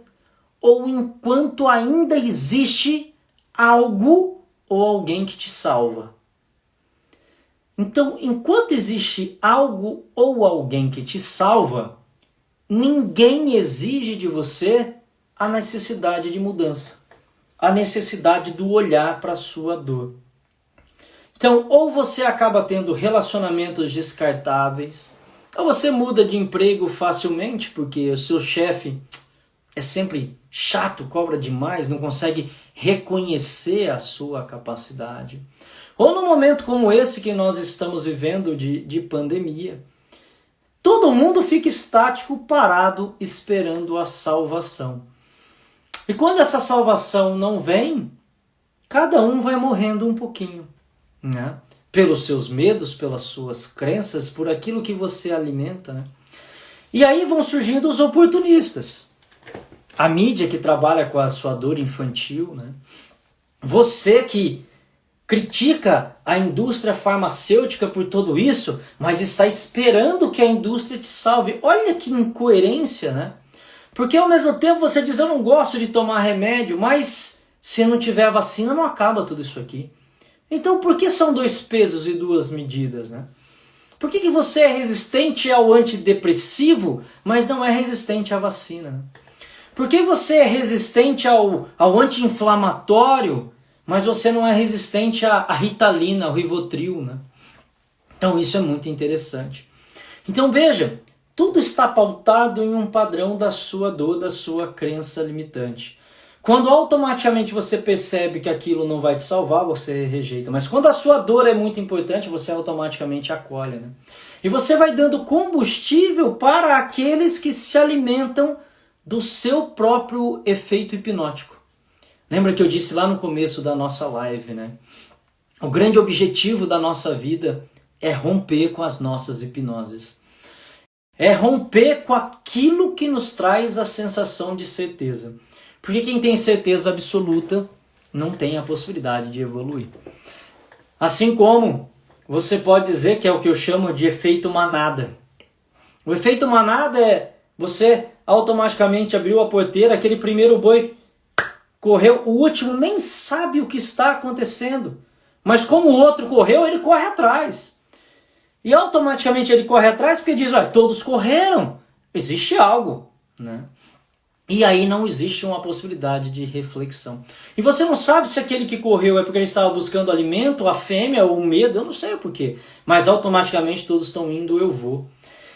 ou enquanto ainda existe algo ou alguém que te salva. Então, enquanto existe algo ou alguém que te salva, ninguém exige de você a necessidade de mudança, a necessidade do olhar para a sua dor. Então, ou você acaba tendo relacionamentos descartáveis, ou você muda de emprego facilmente, porque o seu chefe é sempre chato, cobra demais, não consegue reconhecer a sua capacidade. Ou num momento como esse que nós estamos vivendo de pandemia, todo mundo fica estático, parado, esperando a salvação. E quando essa salvação não vem, cada um vai morrendo um pouquinho, né? Pelos seus medos, pelas suas crenças, por aquilo que você alimenta, né? E aí vão surgindo os oportunistas. A mídia que trabalha com a sua dor infantil, né? Você que critica a indústria farmacêutica por tudo isso, mas está esperando que a indústria te salve. Olha que incoerência, né? Porque ao mesmo tempo você diz, eu não gosto de tomar remédio, mas se não tiver vacina não acaba tudo isso aqui. Então por que são dois pesos e duas medidas, né? Por que você é resistente ao antidepressivo, mas não é resistente à vacina? Né? Por que você é resistente ao anti-inflamatório, mas você não é resistente à Ritalina, ao Rivotril, né? Então isso é muito interessante. Então veja, Tudo está pautado em um padrão da sua dor, da sua crença limitante. Quando automaticamente você percebe que aquilo não vai te salvar, você rejeita. Mas quando a sua dor é muito importante, você automaticamente acolhe, né? E você vai dando combustível para aqueles que se alimentam do seu próprio efeito hipnótico. Lembra que eu disse lá no começo da nossa live, né? O grande objetivo da nossa vida é romper com as nossas hipnoses. É romper com aquilo que nos traz a sensação de certeza. Porque quem tem certeza absoluta não tem a possibilidade de evoluir. Assim como você pode dizer que é o que eu chamo de efeito manada. O efeito manada é você automaticamente abriu a porteira, aquele primeiro boi correu, o último nem sabe o que está acontecendo. Mas como o outro correu, ele corre atrás. E automaticamente ele corre atrás porque diz, todos correram, existe algo, né? E aí não existe uma possibilidade de reflexão. E você não sabe se aquele que correu é porque ele estava buscando alimento, a fêmea ou o medo, eu não sei o porquê. Mas automaticamente todos estão indo, eu vou.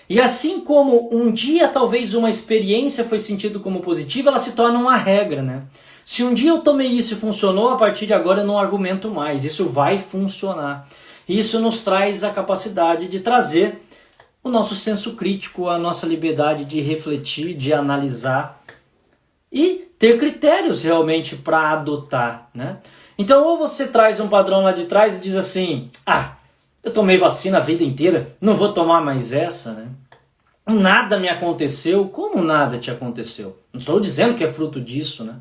E assim como um dia talvez uma experiência foi sentida como positiva, ela se torna uma regra, né? Se um dia eu tomei isso e funcionou, a partir de agora eu não argumento mais. Isso vai funcionar. Isso nos traz a capacidade de trazer o nosso senso crítico, a nossa liberdade de refletir, de analisar e ter critérios realmente para adotar, né? Então, ou você traz um padrão lá de trás e diz assim, eu tomei vacina a vida inteira, não vou tomar mais essa, né? Nada me aconteceu. Como nada te aconteceu? Não estou dizendo que é fruto disso, né?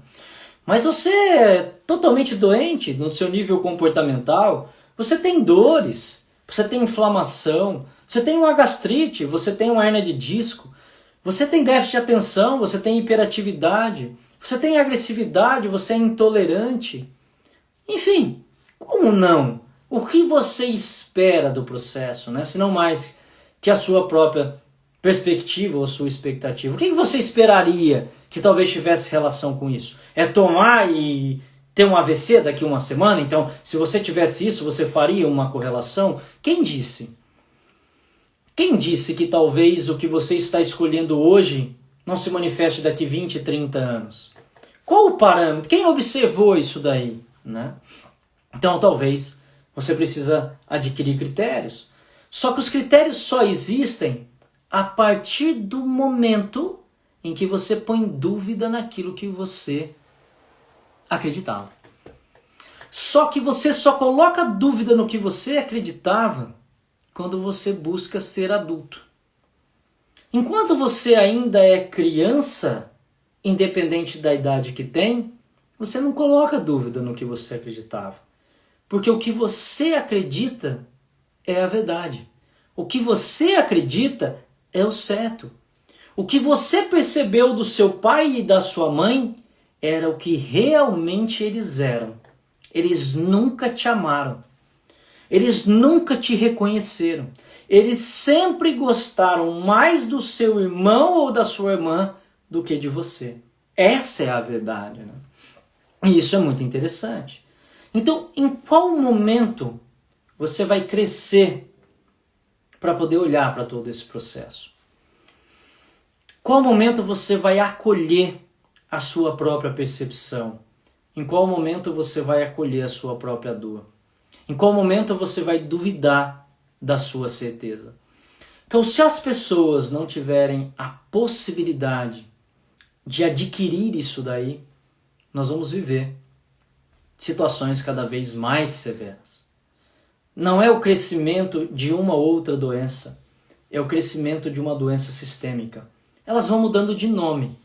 Mas você é totalmente doente no seu nível comportamental, você tem dores, você tem inflamação, você tem uma gastrite, você tem uma hernia de disco, você tem déficit de atenção, você tem hiperatividade, você tem agressividade, você é intolerante. Enfim, como não? O que você espera do processo, né? Se não mais que a sua própria perspectiva ou sua expectativa. O que você esperaria que talvez tivesse relação com isso? É tomar e ter um AVC daqui a uma semana? Então, se você tivesse isso, você faria uma correlação? Quem disse? Quem disse que talvez o que você está escolhendo hoje não se manifeste daqui 20, 30 anos? Qual o parâmetro? Quem observou isso daí, né? Então, talvez você precisa adquirir critérios. Só que os critérios só existem a partir do momento em que você põe dúvida naquilo que você acreditava. Só que você só coloca dúvida no que você acreditava quando você busca ser adulto. Enquanto você ainda é criança, independente da idade que tem, você não coloca dúvida no que você acreditava. Porque o que você acredita é a verdade. O que você acredita é o certo. O que você percebeu do seu pai e da sua mãe era o que realmente eles eram. Eles nunca te amaram. Eles nunca te reconheceram. Eles sempre gostaram mais do seu irmão ou da sua irmã do que de você. Essa é a verdade, né? E isso é muito interessante. Então, em qual momento você vai crescer para poder olhar para todo esse processo? Qual momento você vai acolher a sua própria percepção? Em qual momento você vai acolher a sua própria dor? Em qual momento você vai duvidar da sua certeza? Então, se as pessoas não tiverem a possibilidade de adquirir isso daí, nós vamos viver situações cada vez mais severas. Não é o crescimento de uma ou outra doença, é o crescimento de uma doença sistêmica. Elas vão mudando de nome.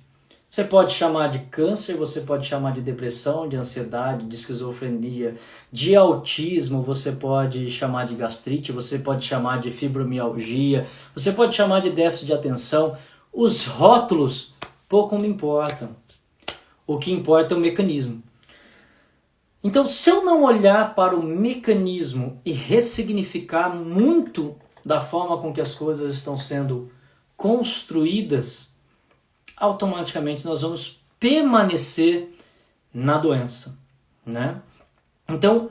Você pode chamar de câncer, você pode chamar de depressão, de ansiedade, de esquizofrenia, de autismo, você pode chamar de gastrite, você pode chamar de fibromialgia, você pode chamar de déficit de atenção. Os rótulos pouco me importam. O que importa é o mecanismo. Então, se eu não olhar para o mecanismo e ressignificar muito da forma com que as coisas estão sendo construídas, automaticamente nós vamos permanecer na doença, né? Então,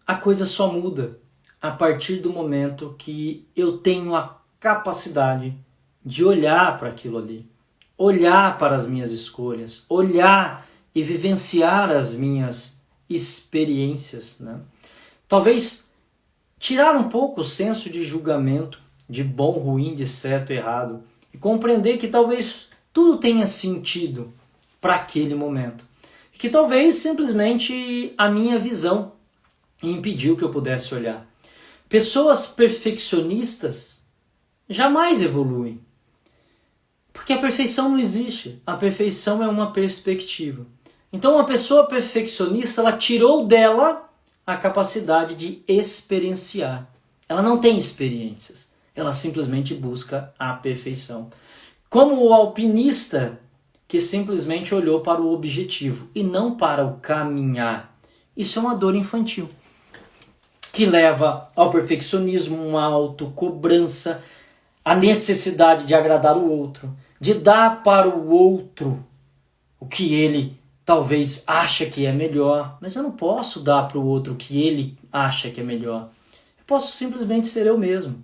a coisa só muda a partir do momento que eu tenho a capacidade de olhar para aquilo ali, olhar para as minhas escolhas, olhar e vivenciar as minhas experiências, né? Talvez tirar um pouco o senso de julgamento, de bom, ruim, de certo e errado, e compreender que talvez tudo tenha sentido para aquele momento. E que talvez simplesmente a minha visão impediu que eu pudesse olhar. Pessoas perfeccionistas jamais evoluem. Porque a perfeição não existe. A perfeição é uma perspectiva. Então uma pessoa perfeccionista, ela tirou dela a capacidade de experienciar. Ela não tem experiências. Ela simplesmente busca a perfeição. Como o alpinista que simplesmente olhou para o objetivo e não para o caminhar. Isso é uma dor infantil, que leva ao perfeccionismo, uma autocobrança, a necessidade de agradar o outro, de dar para o outro o que ele talvez acha que é melhor, mas eu não posso dar para o outro o que ele acha que é melhor. Eu posso simplesmente ser eu mesmo.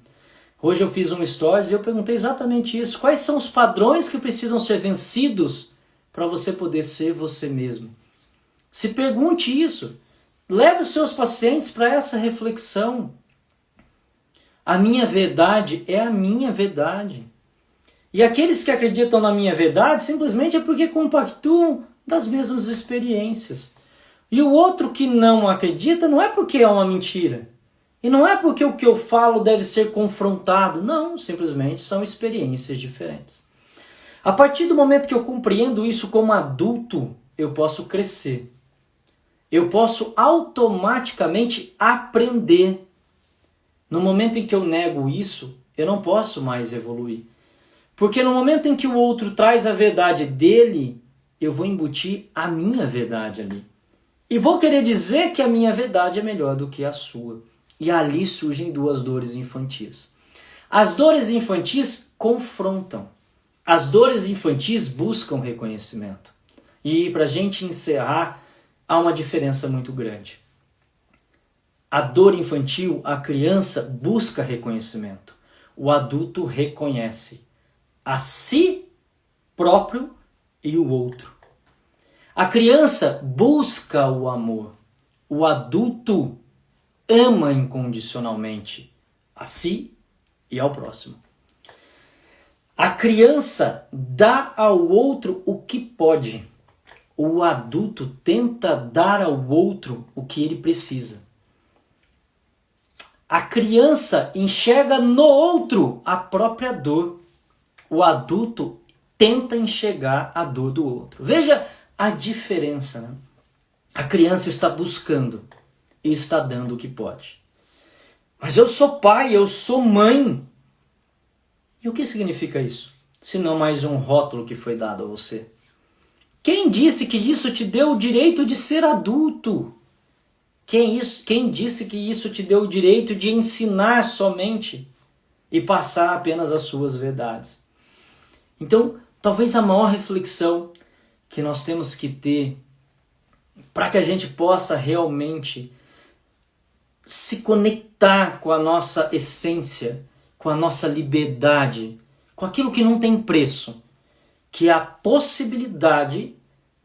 Hoje eu fiz um stories e eu perguntei exatamente isso. Quais são os padrões que precisam ser vencidos para você poder ser você mesmo? Se pergunte isso. Leve os seus pacientes para essa reflexão. A minha verdade é a minha verdade. E aqueles que acreditam na minha verdade simplesmente é porque compactuam das mesmas experiências. E o outro que não acredita não é porque é uma mentira. E não é porque o que eu falo deve ser confrontado. Não, simplesmente são experiências diferentes. A partir do momento que eu compreendo isso como adulto, eu posso crescer. Eu posso automaticamente aprender. No momento em que eu nego isso, eu não posso mais evoluir. Porque no momento em que o outro traz a verdade dele, eu vou embutir a minha verdade ali. E vou querer dizer que a minha verdade é melhor do que a sua. E ali surgem duas dores infantis. As dores infantis confrontam. As dores infantis buscam reconhecimento. E para a gente encerrar, há uma diferença muito grande. A dor infantil, a criança busca reconhecimento. O adulto reconhece a si próprio e o outro. A criança busca o amor. O adulto ama incondicionalmente a si e ao próximo. A criança dá ao outro o que pode. O adulto tenta dar ao outro o que ele precisa. A criança enxerga no outro a própria dor. O adulto tenta enxergar a dor do outro. Veja a diferença, né? A criança está buscando e está dando o que pode. Mas eu sou pai, eu sou mãe. E o que significa isso? Se não mais um rótulo que foi dado a você. Quem disse que isso te deu o direito de ser adulto? Quem disse que isso te deu o direito de ensinar somente e passar apenas as suas verdades? Então, talvez a maior reflexão que nós temos que ter para que a gente possa realmente se conectar com a nossa essência, com a nossa liberdade, com aquilo que não tem preço, que é a possibilidade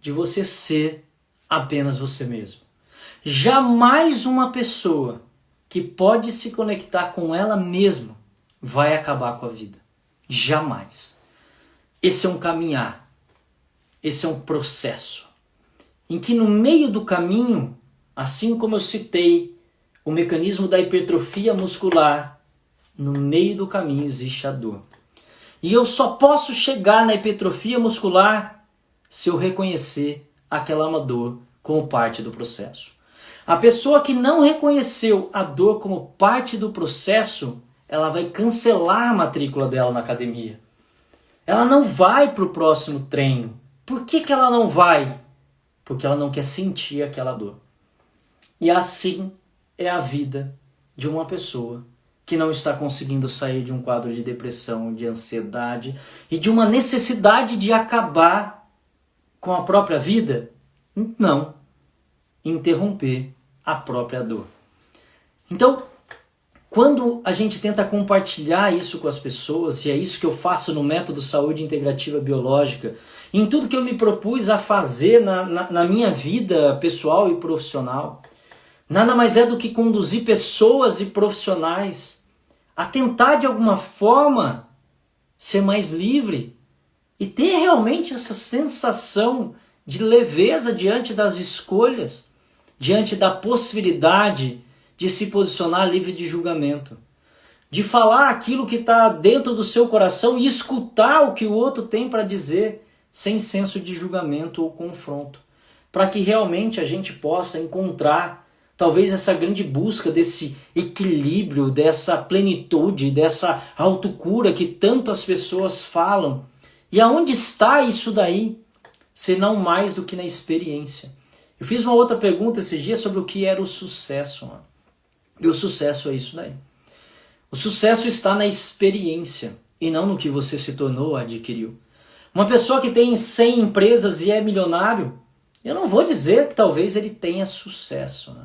de você ser apenas você mesmo. Jamais uma pessoa que pode se conectar com ela mesma vai acabar com a vida. Jamais. Esse é um caminhar. Esse é um processo. Em que no meio do caminho, assim como eu citei o mecanismo da hipertrofia muscular, no meio do caminho existe a dor. E eu só posso chegar na hipertrofia muscular se eu reconhecer aquela dor como parte do processo. A pessoa que não reconheceu a dor como parte do processo, ela vai cancelar a matrícula dela na academia. Ela não vai para o próximo treino. Por que ela não vai? Porque ela não quer sentir aquela dor. E assim é a vida de uma pessoa que não está conseguindo sair de um quadro de depressão, de ansiedade e de uma necessidade de acabar com a própria vida. Não. Interromper a própria dor. Então, Quando a gente tenta compartilhar isso com as pessoas, e é isso que eu faço no método Saúde Integrativa Biológica, em tudo que eu me propus a fazer na minha vida pessoal e profissional, nada mais é do que conduzir pessoas e profissionais a tentar de alguma forma ser mais livre e ter realmente essa sensação de leveza diante das escolhas, diante da possibilidade de se posicionar livre de julgamento, de falar aquilo que está dentro do seu coração e escutar o que o outro tem para dizer, sem senso de julgamento ou confronto, para que realmente a gente possa encontrar talvez essa grande busca desse equilíbrio, dessa plenitude, dessa autocura que tanto as pessoas falam. E aonde está isso daí, se não mais do que na experiência? Eu fiz uma outra pergunta esses dias sobre o que era o sucesso, mano. E o sucesso é isso daí. O sucesso está na experiência e não no que você se tornou ou adquiriu. Uma pessoa que tem 100 empresas e é milionário, eu não vou dizer que talvez ele tenha sucesso, né?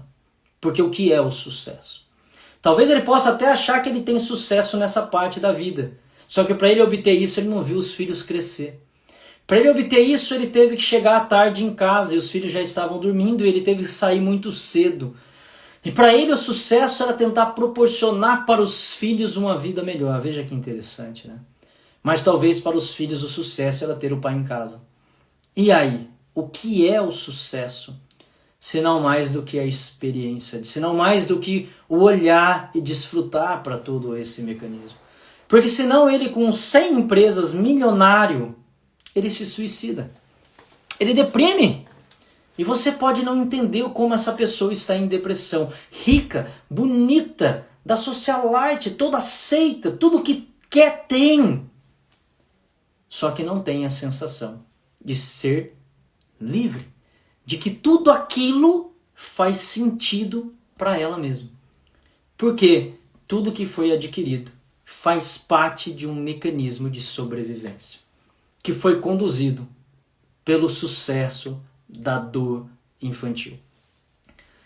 Porque o que é o sucesso? Talvez ele possa até achar que ele tem sucesso nessa parte da vida. Só que para ele obter isso, ele não viu os filhos crescer. Para ele obter isso, ele teve que chegar à tarde em casa e os filhos já estavam dormindo e ele teve que sair muito cedo. E para ele o sucesso era tentar proporcionar para os filhos uma vida melhor. Veja que interessante, né? Mas talvez para os filhos o sucesso era ter o pai em casa. E aí, o que é o sucesso? Senão mais do que a experiência, senão mais do que o olhar e desfrutar para todo esse mecanismo. Porque senão ele com 100 empresas, milionário, ele se suicida. Ele deprime. E você pode não entender como essa pessoa está em depressão. Rica, bonita, da socialite, toda aceita, tudo que quer tem. Só que não tem a sensação de ser livre. De que tudo aquilo faz sentido para ela mesma. Porque tudo que foi adquirido faz parte de um mecanismo de sobrevivência. Que foi conduzido pelo sucesso da dor infantil.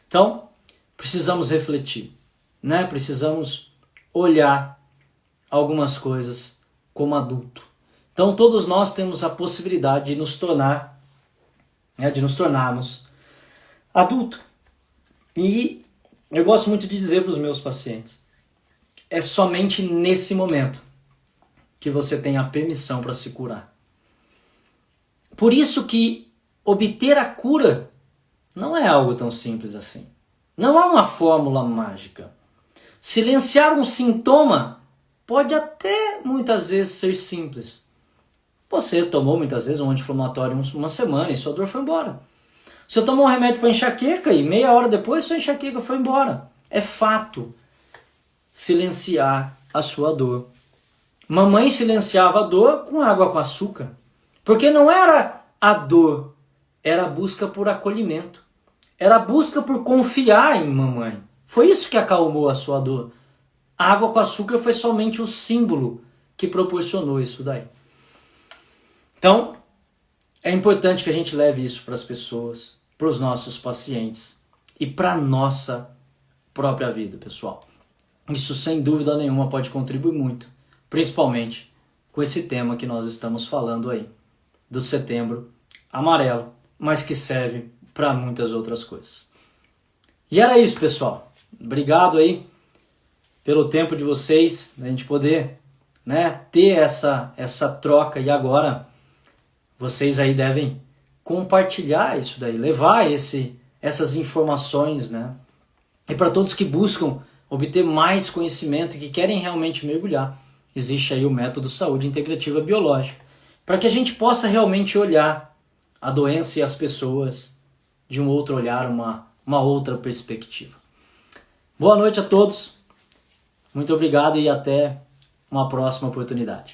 Então, precisamos refletir, né? Precisamos olhar algumas coisas como adulto. Então, todos nós temos a possibilidade de nos tornar, né? De nos tornarmos adulto. E eu gosto muito de dizer para os meus pacientes, é somente nesse momento que você tem a permissão para se curar. Por isso que obter a cura não é algo tão simples assim. Não há uma fórmula mágica. Silenciar um sintoma pode até muitas vezes ser simples. Você tomou muitas vezes um anti-inflamatório uma semana e sua dor foi embora. Você tomou um remédio para enxaqueca e meia hora depois sua enxaqueca foi embora. É fato. Silenciar a sua dor. Mamãe silenciava a dor com água com açúcar. Porque não era a dor, era a busca por acolhimento. Era a busca por confiar em mamãe. Foi isso que acalmou a sua dor. A água com açúcar foi somente o símbolo que proporcionou isso daí. Então, é importante que a gente leve isso para as pessoas, para os nossos pacientes e para a nossa própria vida, pessoal. Isso, sem dúvida nenhuma, pode contribuir muito, principalmente com esse tema que nós estamos falando aí, do Setembro Amarelo, mas que serve para muitas outras coisas. E era isso, pessoal. Obrigado aí pelo tempo de vocês, a gente poder, né, ter essa troca. E agora vocês aí devem compartilhar isso daí, levar essas informações, né? E para todos que buscam obter mais conhecimento e que querem realmente mergulhar, existe aí o método Saúde Integrativa Biológica, para que a gente possa realmente olhar a doença e as pessoas de um outro olhar, uma outra perspectiva. Boa noite a todos, muito obrigado e até uma próxima oportunidade.